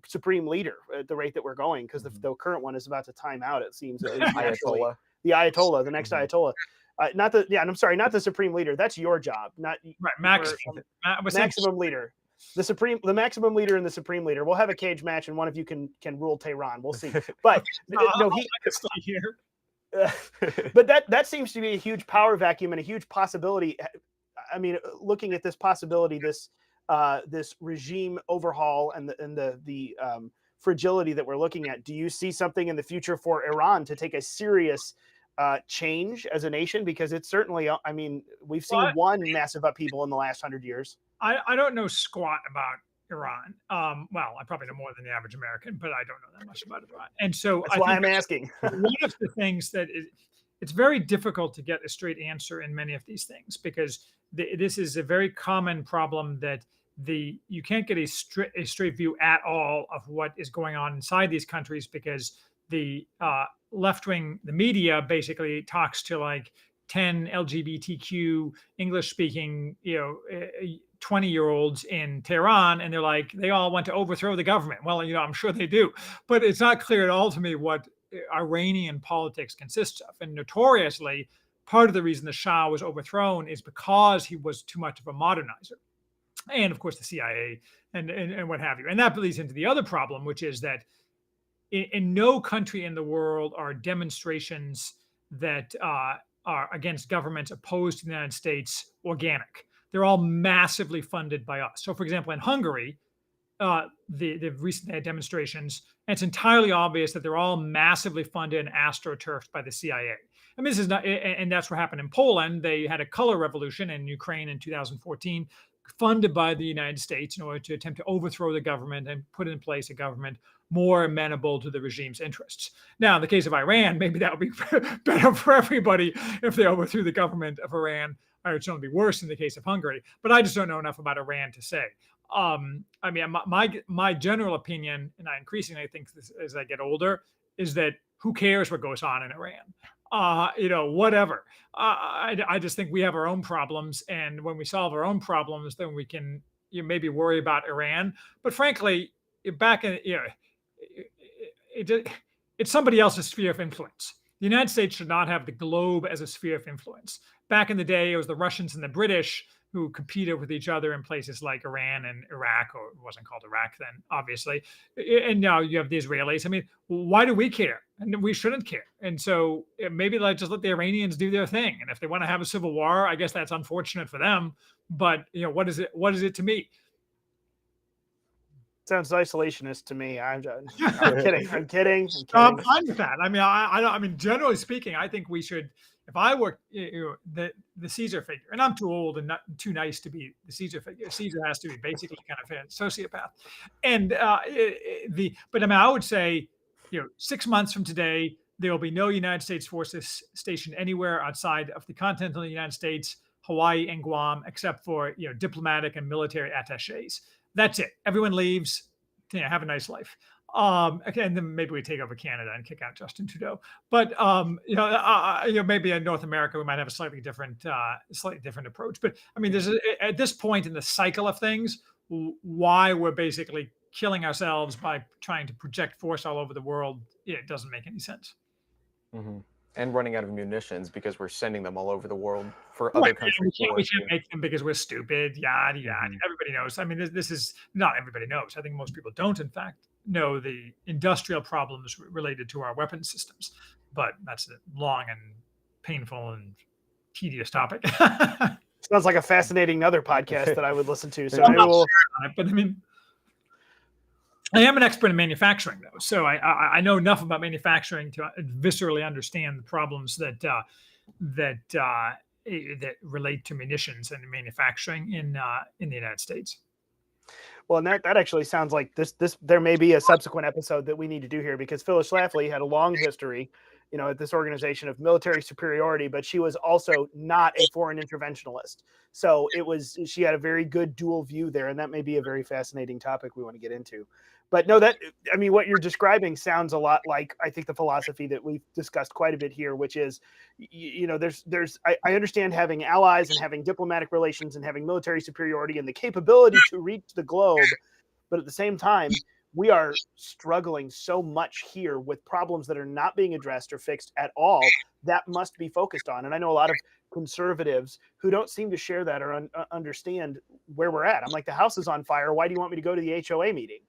supreme leader at the rate that we're going, because the current one is about to time out, it seems. Ayatollah. The Ayatollah, the next Ayatollah. I'm sorry, not the supreme leader. That's your job, not right. Maximum leader. The maximum leader and the supreme leader. We'll have a cage match, and one of you can rule Tehran. We'll see. But but that seems to be a huge power vacuum and a huge possibility. I mean, looking at this possibility, this regime overhaul and the fragility that we're looking at, do you see something in the future for Iran to take a serious change as a nation? Because it's certainly, we've seen one massive upheaval in the last 100 years. I don't know squat about Iran. Well, I probably know more than the average American, but I don't know that much about Iran. And so that's why I'm asking. One of the things that it's very difficult to get a straight answer in many of these things, because this is a very common problem that you can't get a straight view at all of what is going on inside these countries, because the left-wing, the media basically talks to like 10 LGBTQ English-speaking, 20-year-olds in Tehran, and they're like, they all want to overthrow the government. Well, I'm sure they do, but it's not clear at all to me what Iranian politics consists of. And notoriously, part of the reason the Shah was overthrown is because he was too much of a modernizer. And of course, the CIA and what have you. And that leads into the other problem, which is that in no country in the world are demonstrations that are against governments opposed to the United States organic. They're all massively funded by us. So, for example, in Hungary, the recent demonstrations, and it's entirely obvious that they're all massively funded and astroturfed by the CIA. I mean, this is not, and that's what happened in Poland. They had a color revolution in Ukraine in 2014, funded by the United States in order to attempt to overthrow the government and put in place a government more amenable to the regime's interests. Now, in the case of Iran, maybe that would be better for everybody if they overthrew the government of Iran. Or it's going to be worse in the case of Hungary. But I just don't know enough about Iran to say. My general opinion, and I increasingly think this as I get older, is that who cares what goes on in Iran? Whatever. I just think we have our own problems, and when we solve our own problems, then we can maybe worry about Iran. But frankly, back in it's somebody else's sphere of influence. The United States should not have the globe as a sphere of influence. Back in the day, it was the Russians and the British who competed with each other in places like Iran and Iraq, or it wasn't called Iraq then, obviously. And now you have the Israelis. I mean, why do we care? And we shouldn't care. And so maybe just let the Iranians do their thing. And if they want to have a civil war, I guess that's unfortunate for them. but what is it? What is it to me? Sounds isolationist to me. I'm kidding. I'm kidding. I'm fine with that. I mean, I mean, generally speaking, I think we should. If I were the Caesar figure, and I'm too old and not too nice to be the Caesar figure. Caesar has to be basically kind of a sociopath, and but I mean, I would say, 6 months from today, there will be no United States forces stationed anywhere outside of the continental United States, Hawaii, and Guam, except for diplomatic and military attaches. That's it. Everyone leaves. Have a nice life. Okay, and then maybe we take over Canada and kick out Justin Trudeau. But maybe in North America we might have a slightly different approach. But I mean, there's at this point in the cycle of things, why we're basically killing ourselves by trying to project force all over the world, it doesn't make any sense. Mm-hmm. And running out of munitions because we're sending them all over the world for other countries. We can't make them because we're stupid. Yada yada. Everybody knows. I mean, this is not everybody knows. I think most people don't, in fact, know the industrial problems related to our weapon systems. But that's a long and painful and tedious topic. Sounds like a fascinating other podcast that I would listen to. So maybe we'll. But I mean, I am an expert in manufacturing, though, so I know enough about manufacturing to viscerally understand the problems that relate to munitions and manufacturing in the United States. Well, and that actually sounds like this. There may be a subsequent episode that we need to do here, because Phyllis Schlafly had a long history, at this organization of military superiority, but she was also not a foreign interventionalist. So she had a very good dual view there, and that may be a very fascinating topic we want to get into. But no, what you're describing sounds a lot like, I think, the philosophy that we've discussed quite a bit here, which is, I understand having allies and having diplomatic relations and having military superiority and the capability to reach the globe. But at the same time, we are struggling so much here with problems that are not being addressed or fixed at all that must be focused on. And I know a lot of conservatives who don't seem to share that or understand where we're at. I'm like, the house is on fire. Why do you want me to go to the HOA meeting?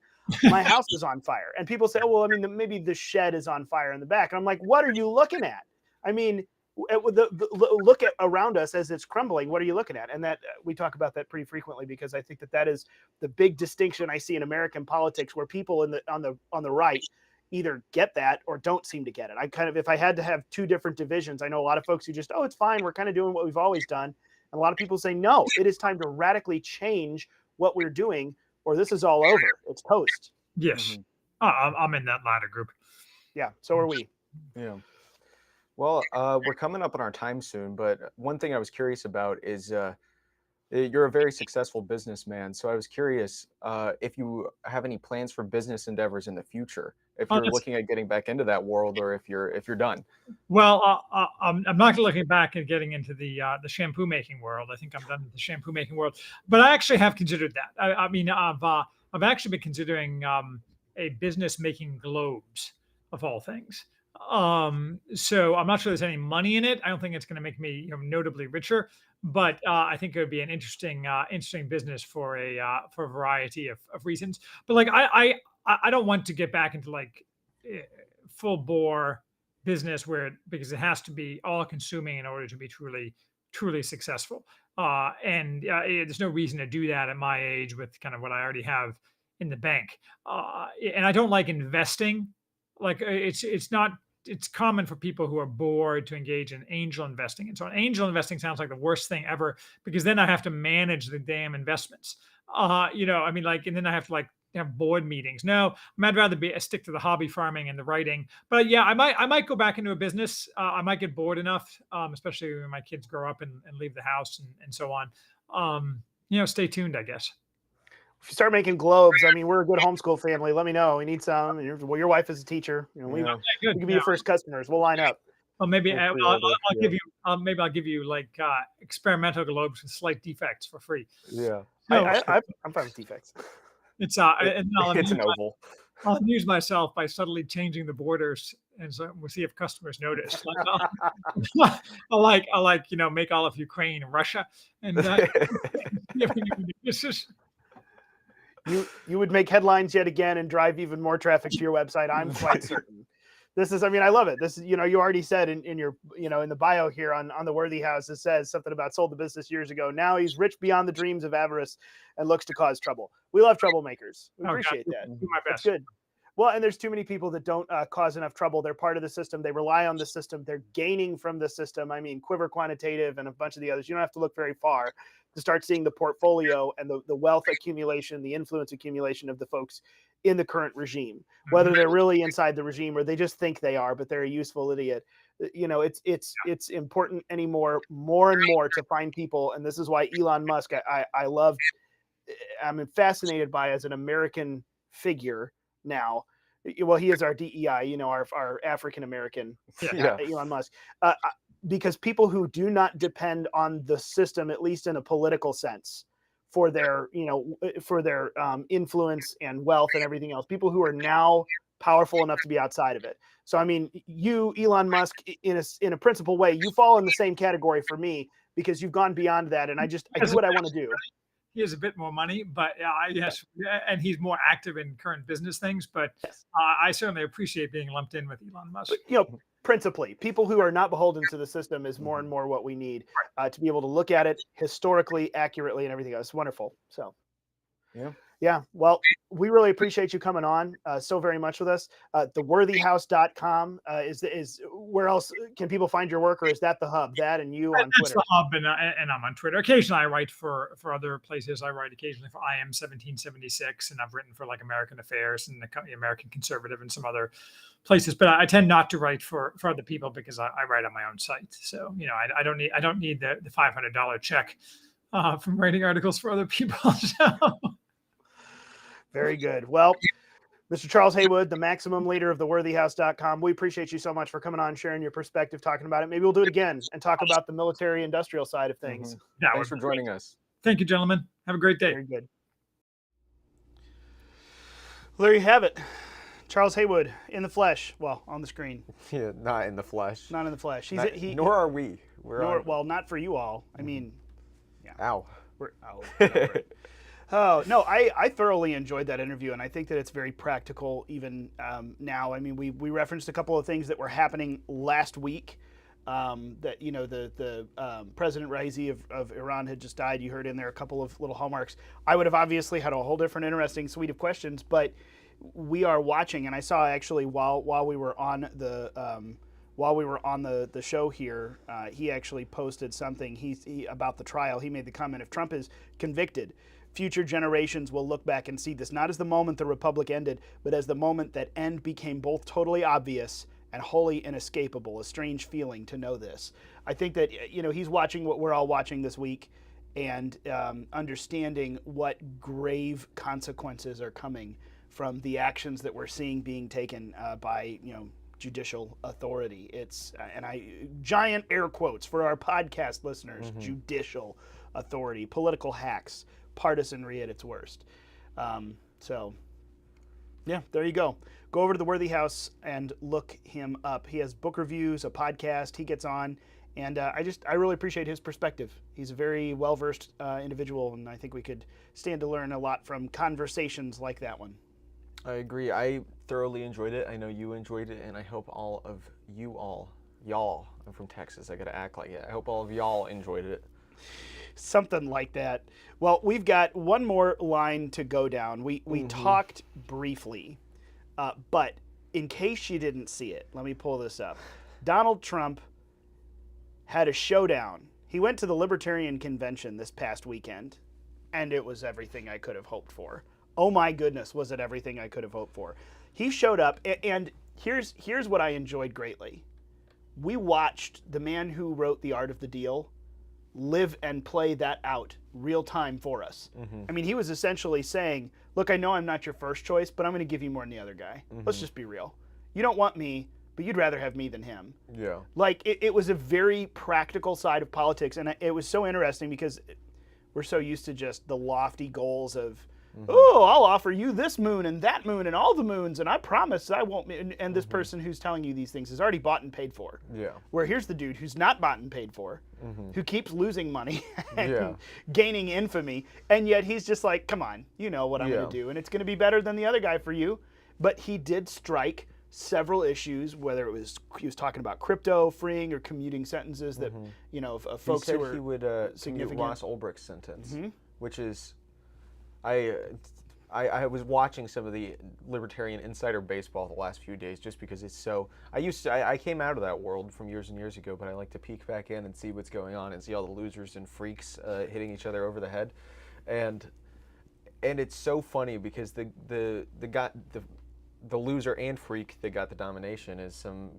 My house is on fire. And people say, oh, well, I mean, maybe the shed is on fire in the back. And I'm like, what are you looking at? I mean, look at around us as it's crumbling. What are you looking at? And that we talk about that pretty frequently, because I think that is the big distinction I see in American politics, where people on the right either get that or don't seem to get it. If I had to have two different divisions, I know a lot of folks who just, oh, it's fine, we're kind of doing what we've always done. And a lot of people say, no, it is time to radically change what we're doing, or this is all over. It's toast. Yes. Mm-hmm. I'm in that latter group. Yeah, so are we. Yeah. Well, we're coming up on our time soon, but one thing I was curious about is you're a very successful businessman. So I was curious if you have any plans for business endeavors in the future, if you're looking at getting back into that world, or if you're done. Well, I'm not looking back at getting into the shampoo making world. I think I'm done with the shampoo making world. But I actually have considered that. I mean, I've actually been considering a business making globes, of all things. So I'm not sure there's any money in it. I don't think it's going to make me notably richer, but I think it would be an interesting business for a variety of reasons. But like I don't want to get back into like full bore business because it has to be all consuming in order to be truly successful. And there's no reason to do that at my age with kind of what I already have in the bank. And I don't like investing. Like it's common for people who are bored to engage in angel investing. And so angel investing sounds like the worst thing ever, because then I have to manage the damn investments. I mean, like, and then I have to have board meetings. No, I'd rather stick to the hobby farming and the writing. But yeah, I might go back into a business. I might get bored enough, especially when my kids grow up and leave the house and so on. Stay tuned, I guess. If you start making globes, I mean, we're a good homeschool family. Let me know. We need some. Well, your wife is a teacher. We can be your first customers. We'll line up. Well, maybe I'll give you. Maybe I'll give you like experimental globes with slight defects for free. Yeah, I'm fine with defects. It's it's an oval. I'll amuse myself by subtly changing the borders, and so we'll see if customers notice. Like, I'll make all of Ukraine Russia, and you would make headlines yet again and drive even more traffic to your website. I'm quite certain. This is, I mean, I love it. This is, you know, you already said in your, you know, in the bio here on the Worthy House, it says something about sold the business years ago. Now he's rich beyond the dreams of avarice and looks to cause trouble. We love troublemakers. We Oh, God, appreciate that. do my That's best. good. Well, and there's too many people that don't cause enough trouble. They're part of the system. They rely on the system. They're gaining from the system. I mean, Quiver Quantitative and a bunch of the others. You don't have to look very far to start seeing the portfolio and the wealth accumulation, the influence accumulation of the folks in the current regime, whether they're really inside the regime or they just think they are, but they're a useful idiot. You know, it's important anymore, more and more to find people. And this is why Elon Musk, I love, I'm fascinated by as an American figure now. Well, he is our DEI, you know, our African American, Yeah. Elon Musk, because people who do not depend on the system, at least in a political sense, for their, you know, for their influence and wealth and everything else, people who are now powerful enough to be outside of it. So, I mean, you, Elon Musk, in a principal way, you fall in the same category for me because you've gone beyond that, and I do what I want to do. He has a bit more money, but yes, and he's more active in current business things. But Yes. I certainly appreciate being lumped in with Elon Musk. But, you know, principally, people who are not beholden to the system is more and more what we need to be able to look at it historically, accurately, and everything else. It's wonderful. So, yeah. Well, we really appreciate you coming on so very much with us. Theworthyhouse.com is where else can people find your work, or is that the hub? That and you on That's Twitter. the hub, and I'm on Twitter. Occasionally, I write for other places. I write occasionally for IM 1776, and I've written for like American Affairs and the American Conservative and some other places. But I tend not to write for other people because I write on my own site. So you know, I don't need the $500 check from writing articles for other people. So. Very good. Well, Mr. Charles Haywood, the maximum leader of theworthyhouse.com, we appreciate you so much for coming on, sharing your perspective, talking about it. Maybe we'll do it again and talk about the military industrial side of things. Yeah, Thanks for joining us. Thank you, gentlemen. Have a great day. Very good. Well, there you have it. Charles Haywood in the flesh. Well, on the screen. Yeah, not in the flesh. Not in the flesh. Nor are we. Well, not for you all. I mean, yeah. Ow. Oh, no, I thoroughly enjoyed that interview, and I think that it's very practical even now. I mean, we referenced a couple of things that were happening last week. That, you know, the President Raisi of Iran had just died. You heard in there a couple of little hallmarks. I would have obviously had a whole different interesting suite of questions, but we are watching, and I saw actually while we were on the show here, he actually posted something he about the trial. He made the comment, if Trump is convicted, future generations will look back and see this not as the moment the republic ended, but as the moment that end became both totally obvious and wholly inescapable. A strange feeling to know this. I think that, you know, he's watching what we're all watching this week and understanding what grave consequences are coming from the actions that we're seeing being taken by, you know, judicial authority. It's and giant air quotes for our podcast listeners, judicial authority, political hacks, partisanry at its worst. So yeah, there you go. Go over to the Worthy House and look him up. He has book reviews, a podcast he gets on, and I really appreciate his perspective. He's a very well-versed individual, and I think we could stand to learn a lot from conversations like that one. I agree. I thoroughly enjoyed it. I know you enjoyed it, and I hope all of y'all, I'm from Texas, I gotta act like it. I hope all of y'all enjoyed it. Something like that. Well, we've got one more line to go down. We talked briefly, but in case you didn't see it, let me pull this up. Donald Trump had a showdown. He went to the Libertarian Convention this past weekend, and it was everything I could have hoped for. Oh my goodness, was it everything I could have hoped for. He showed up, and here's what I enjoyed greatly. We watched the man who wrote The Art of the Deal live and play that out real time for us. I mean, he was essentially saying, look, I know I'm not your first choice, but I'm going to give you more than the other guy. Let's just be real. You don't want me, but you'd rather have me than him. Yeah. Like, it was a very practical side of politics, and it was so interesting because we're so used to just the lofty goals of, oh, I'll offer you this moon and that moon and all the moons, and I promise I won't. And this person who's telling you these things is already bought and paid for. Yeah. Where here's the dude who's not bought and paid for, who keeps losing money and gaining infamy, and yet he's just like, come on, you know what I'm going to do, and it's going to be better than the other guy for you. But he did strike several issues, whether it was he was talking about crypto freeing or commuting sentences that of folks he said who were he would commute Ross Ulbricht's sentence, which is, I was watching some of the Libertarian Insider Baseball the last few days just because it's so. I came out of that world from years and years ago, but I like to peek back in and see what's going on and see all the losers and freaks hitting each other over the head, and it's so funny because the loser and freak that got the domination is some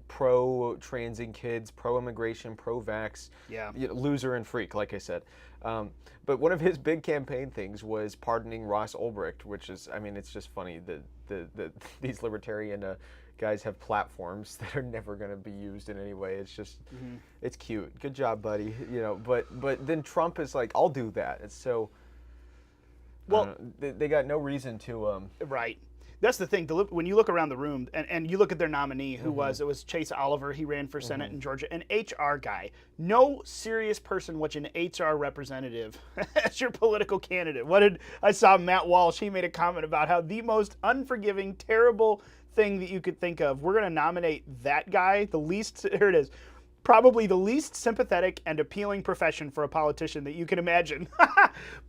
pro-transing kids, pro-immigration, pro-vax, loser and freak, like I said. But one of his big campaign things was pardoning Ross Ulbricht, which is, I mean, it's just funny that these libertarian guys have platforms that are never going to be used in any way. It's just, it's cute. Good job, buddy. But then Trump is like, I'll do that. It's so, well, they got no reason to. Right. That's the thing. When you look around the room and you look at their nominee, who it was Chase Oliver. He ran for Senate in Georgia, an HR guy. No serious person watch an HR representative as your political candidate. I saw Matt Walsh. He made a comment about how the most unforgiving, terrible thing that you could think of. We're going to nominate that guy. Here it is. Probably the least sympathetic and appealing profession for a politician that you can imagine.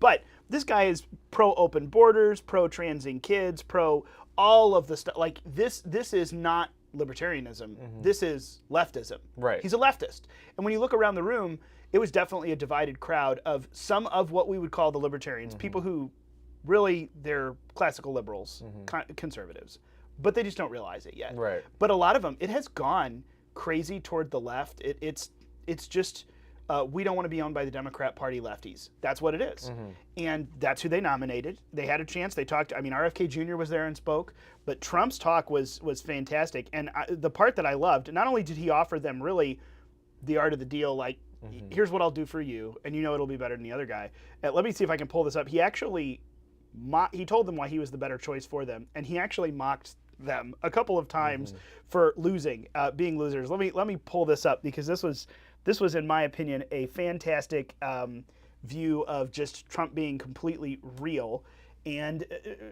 But this guy is pro-open borders, pro-transing kids, pro all of the stuff. Like this is not libertarianism. This is leftism. Right. He's a leftist. And when you look around the room, it was definitely a divided crowd of some of what we would call the libertarians, people who really, they're classical liberals, conservatives, but they just don't realize it yet. Right. But a lot of them, it has gone crazy toward the left. It's just we don't want to be owned by the Democrat Party lefties. That's what it is. And that's who they nominated. They had a chance. They talked. I mean, RFK Jr. was there and spoke, but Trump's talk was fantastic. And the part that I loved, not only did he offer them really the art of the deal, like, here's what I'll do for you, and you know it'll be better than the other guy. Let me see if I can pull this up. He actually he told them why he was the better choice for them, and he actually mocked them a couple of times for being losers. Let me pull this up because this was in my opinion a fantastic view of just Trump being completely real and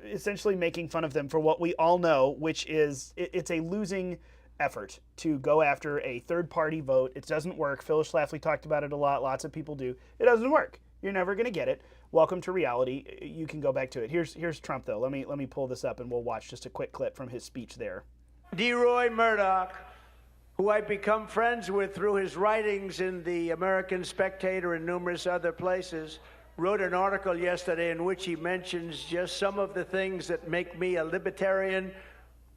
essentially making fun of them for what we all know, which is it's a losing effort to go after a third-party vote. It doesn't work. Phyllis Schlafly talked about it a lot. Lots of people do. It doesn't work. You're never going to get it. Welcome to reality. You can go back to it. Here's Trump, though. Let me pull this up, and we'll watch just a quick clip from his speech there. D. Roy Murdoch, who I've become friends with through his writings in the American Spectator and numerous other places, wrote an article yesterday in which he mentions just some of the things that make me a libertarian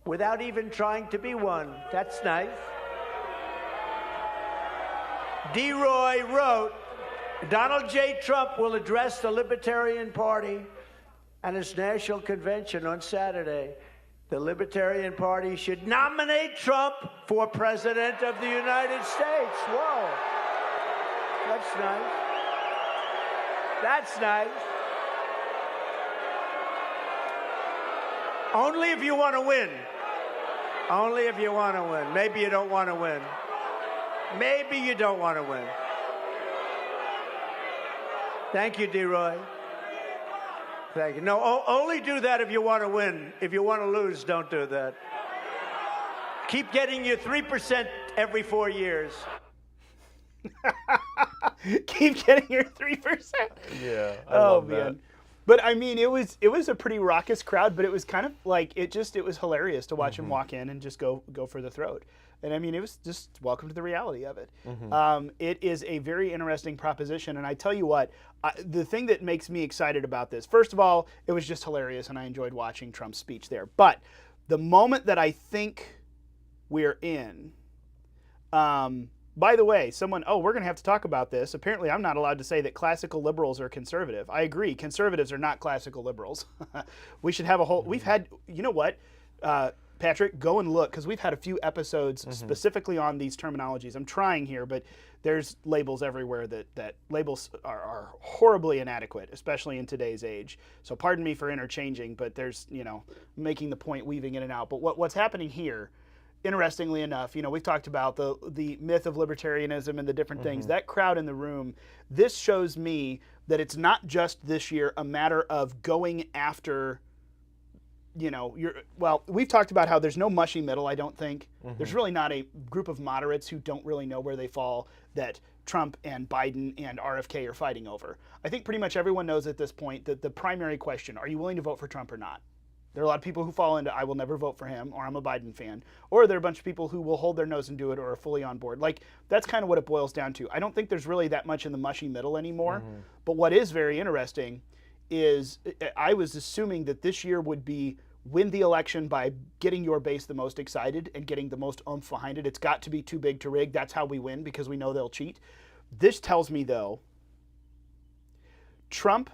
without even trying to be one. That's nice. D. Roy wrote, Donald J. Trump will address the Libertarian Party at its national convention on Saturday. The Libertarian Party should nominate Trump for President of the United States. Whoa. That's nice. That's nice. Only if you want to win. Only if you want to win. Maybe you don't want to win. Maybe you don't want to win. Thank you, D. Roy. Thank you. No, only do that if you want to win. If you want to lose, don't do that. Keep getting your 3% every 4 years. Keep getting your 3%. Yeah. I love man. that. But I mean, it was a pretty raucous crowd, but it was kind of like it was hilarious to watch him walk in and just go for the throat. And I mean, it was just welcome to the reality of it. It is a very interesting proposition. And I tell you what, the thing that makes me excited about this, first of all, it was just hilarious and I enjoyed watching Trump's speech there. But the moment that I think we're in, by the way, we're going to have to talk about this. Apparently, I'm not allowed to say that classical liberals are conservative. I agree. Conservatives are not classical liberals. We should have we've had, you know what? Patrick, go and look, because we've had a few episodes specifically on these terminologies. I'm trying here, but there's labels everywhere that labels are horribly inadequate, especially in today's age. So pardon me for interchanging, but there's, making the point, weaving in and out. But what's happening here, interestingly enough, we've talked about the myth of libertarianism and the different things. That crowd in the room, this shows me that it's not just this year a matter of going after we've talked about how there's no mushy middle, I don't think. There's really not a group of moderates who don't really know where they fall that Trump and Biden and RFK are fighting over. I think pretty much everyone knows at this point that the primary question, are you willing to vote for Trump or not? There are a lot of people who fall into, I will never vote for him, or I'm a Biden fan. Or there are a bunch of people who will hold their nose and do it, or are fully on board. Like, that's kind of what it boils down to. I don't think there's really that much in the mushy middle anymore. But what is very interesting is I was assuming that this year would be win the election by getting your base the most excited and getting the most oomph behind it. It's got to be too big to rig. That's how we win, because we know they'll cheat. This tells me, though, Trump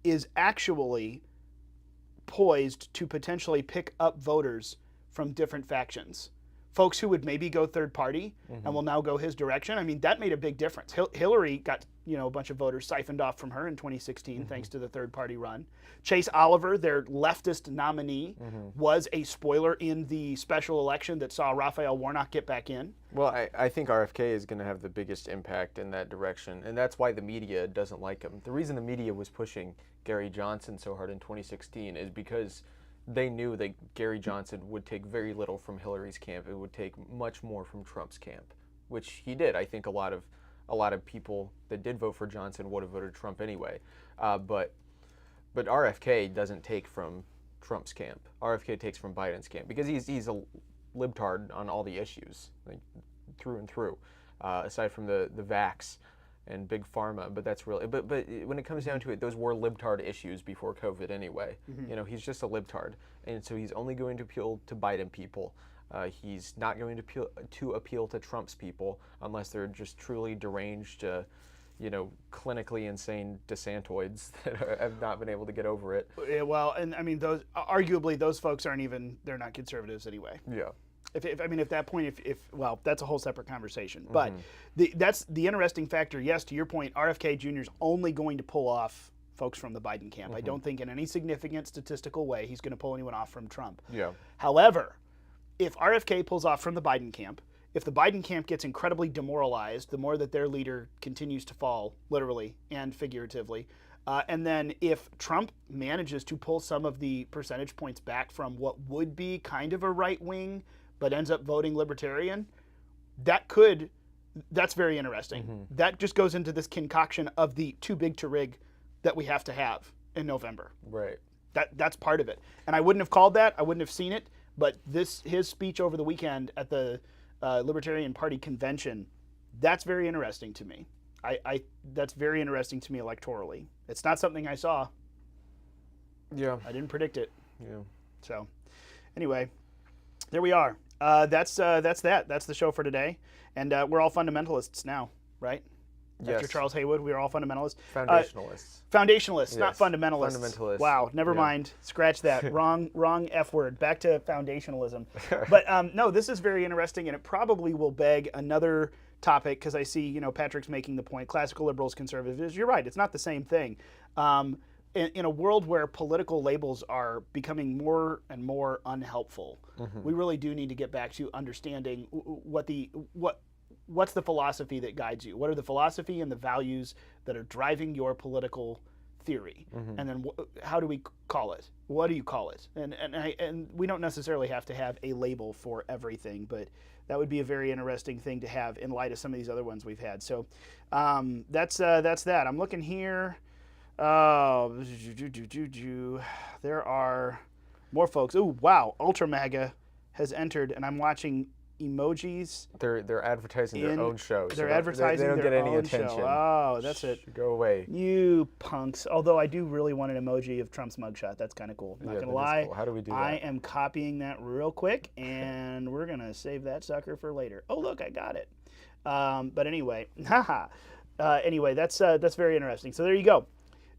is actually poised to potentially pick up voters from different factions. Folks who would maybe go third party and will now go his direction. I mean, that made a big difference. Hillary got a bunch of voters siphoned off from her in 2016 thanks to the third party run. Chase Oliver, their leftist nominee, was a spoiler in the special election that saw Raphael Warnock get back in. Well, I think RFK is going to have the biggest impact in that direction, and that's why the media doesn't like him. The reason the media was pushing Gary Johnson so hard in 2016 is because they knew that Gary Johnson would take very little from Hillary's camp. It would take much more from Trump's camp, which he did. I think a lot of people that did vote for Johnson would have voted Trump anyway. But RFK doesn't take from Trump's camp. RFK takes from Biden's camp because he's a libtard on all the issues, like through and through, aside from the vax and big pharma. But that's really, but when it comes down to it, those were libtard issues before COVID anyway. He's just a libtard, and so he's only going to appeal to Biden people. He's not going to appeal to Trump's people unless they're just truly deranged, clinically insane DeSantoids that have not been able to get over it. Yeah, well, and I mean, arguably those folks they're not conservatives anyway. Yeah. At that point, well, that's a whole separate conversation. But that's the interesting factor. Yes, to your point, RFK Jr. is only going to pull off folks from the Biden camp. I don't think in any significant statistical way he's going to pull anyone off from Trump. Yeah. However, if RFK pulls off from the Biden camp, if the Biden camp gets incredibly demoralized, the more that their leader continues to fall, literally and figuratively, and then if Trump manages to pull some of the percentage points back from what would be kind of a right wing, but ends up voting libertarian, that's very interesting. That just goes into this concoction of the too big to rig that we have to have in November. Right. That's part of it. And I wouldn't have called that. I wouldn't have seen it. But his speech over the weekend at the Libertarian Party convention, that's very interesting to me. That's very interesting to me electorally. It's not something I saw. Yeah. I didn't predict it. Yeah. So, anyway, there we are. That's that. That's the show for today. And we're all fundamentalists now, right? Yes. After Charles Haywood, we are all fundamentalists. Fundamentalists. Foundationalists, Yes. not fundamentalists. Fundamentalists. Wow, never mind. Scratch that. Wrong F word. Back to foundationalism. But no, this is very interesting, and it probably will beg another topic because I see, Patrick's making the point. Classical liberals, conservatives. You're right. It's not the same thing. In a world where political labels are becoming more and more unhelpful, we really do need to get back to understanding what's the philosophy that guides you? What are the philosophy and the values that are driving your political theory? And then how do we call it? What do you call it? And we don't necessarily have to have a label for everything, but that would be a very interesting thing to have in light of some of these other ones we've had. So that's that. I'm looking here. There are more folks. Oh, wow. Ultra MAGA has entered, and I'm watching emojis. They're advertising their own show. They're advertising they don't their get any own attention. show. Oh, that's it. Go away. You punks. Although I do really want an emoji of Trump's mugshot. That's kind of cool. Not gonna lie. Cool. How do we do that? I am copying that real quick, and we're gonna save that sucker for later. Oh, look, I got it. But anyway, anyway, that's very interesting. So there you go.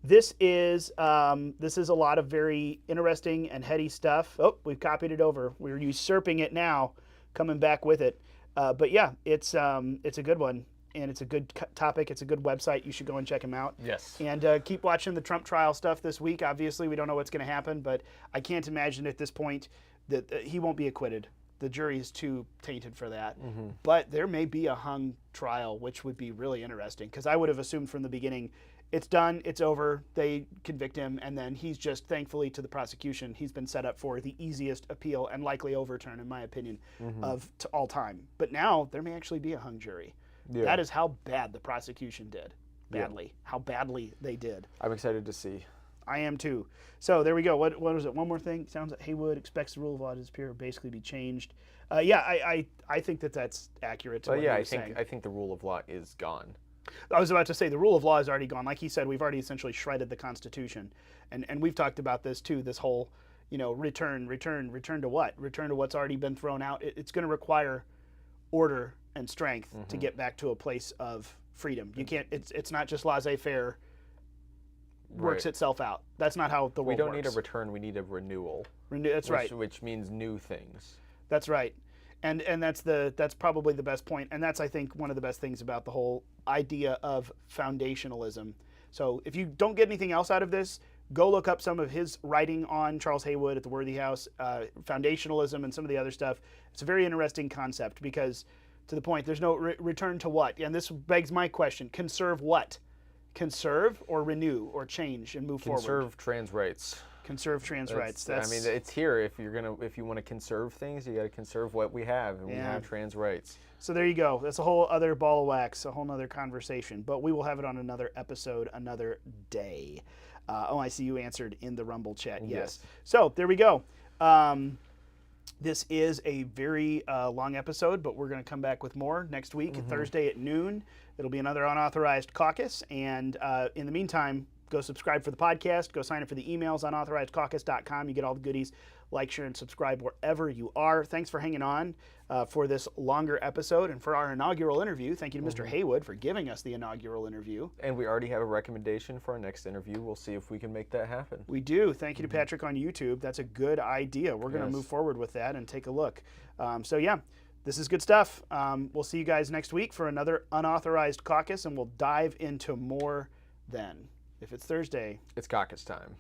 This is a lot of very interesting and heady stuff. Oh, we've copied it over. We're usurping it now, coming back with it. But yeah, it's a good one, and it's a good topic. It's a good website. You should go and check them out. Yes. And keep watching the Trump trial stuff this week. Obviously, we don't know what's going to happen, but I can't imagine at this point that he won't be acquitted. The jury is too tainted for that. But there may be a hung trial, which would be really interesting, because I would have assumed from the beginning it's done, it's over, they convict him, and then he's just, thankfully to the prosecution, he's been set up for the easiest appeal and likely overturn, in my opinion, of all time. But now there may actually be a hung jury. Yeah. That is how bad the prosecution did. Badly. How badly they did. I'm excited to see. I am too. So there we go. What was it? One more thing. Sounds like Haywood expects the rule of law to disappear or basically be changed. I think that's accurate to what he was saying. I think the rule of law is gone. I was about to say the rule of law is already gone. Like he said, we've already essentially shredded the Constitution, and we've talked about this too. This whole, return to what? Return to what's already been thrown out. It's going to require order and strength to get back to a place of freedom. You can't. It's not just laissez-faire. Works itself out. That's not how the world works. We don't need a return. We need a renewal. That's right. Which means new things. That's right. And that's probably the best point, and that's, I think, one of the best things about the whole idea of foundationalism. So if you don't get anything else out of this, go look up some of his writing on Charles Haywood at the Worthy House, foundationalism, and some of the other stuff. It's a very interesting concept because, to the point, there's no return to what? And this begs my question: conserve what? Conserve or renew or change and move forward? Conserve trans rights. Conserve trans rights. It's here. If you want to conserve things, you got to conserve what we have, and we have trans rights. So there you go. That's a whole other ball of wax, a whole other conversation. But we will have it on another episode, another day. I see you answered in the Rumble chat. Yes. So there we go. This is a very long episode, but we're going to come back with more next week, Thursday at noon. It'll be another Unauthorized Caucus. And in the meantime, go subscribe for the podcast. Go sign up for the emails on authorizedcaucus.com. You get all the goodies. Like, share, and subscribe wherever you are. Thanks for hanging on for this longer episode and for our inaugural interview. Thank you to Mr. Haywood for giving us the inaugural interview. And we already have a recommendation for our next interview. We'll see if we can make that happen. We do. Thank you to Patrick on YouTube. That's a good idea. We're going to move forward with that and take a look. This is good stuff. We'll see you guys next week for another Unauthorized Caucus, and we'll dive into more then. If it's Thursday, it's caucus time.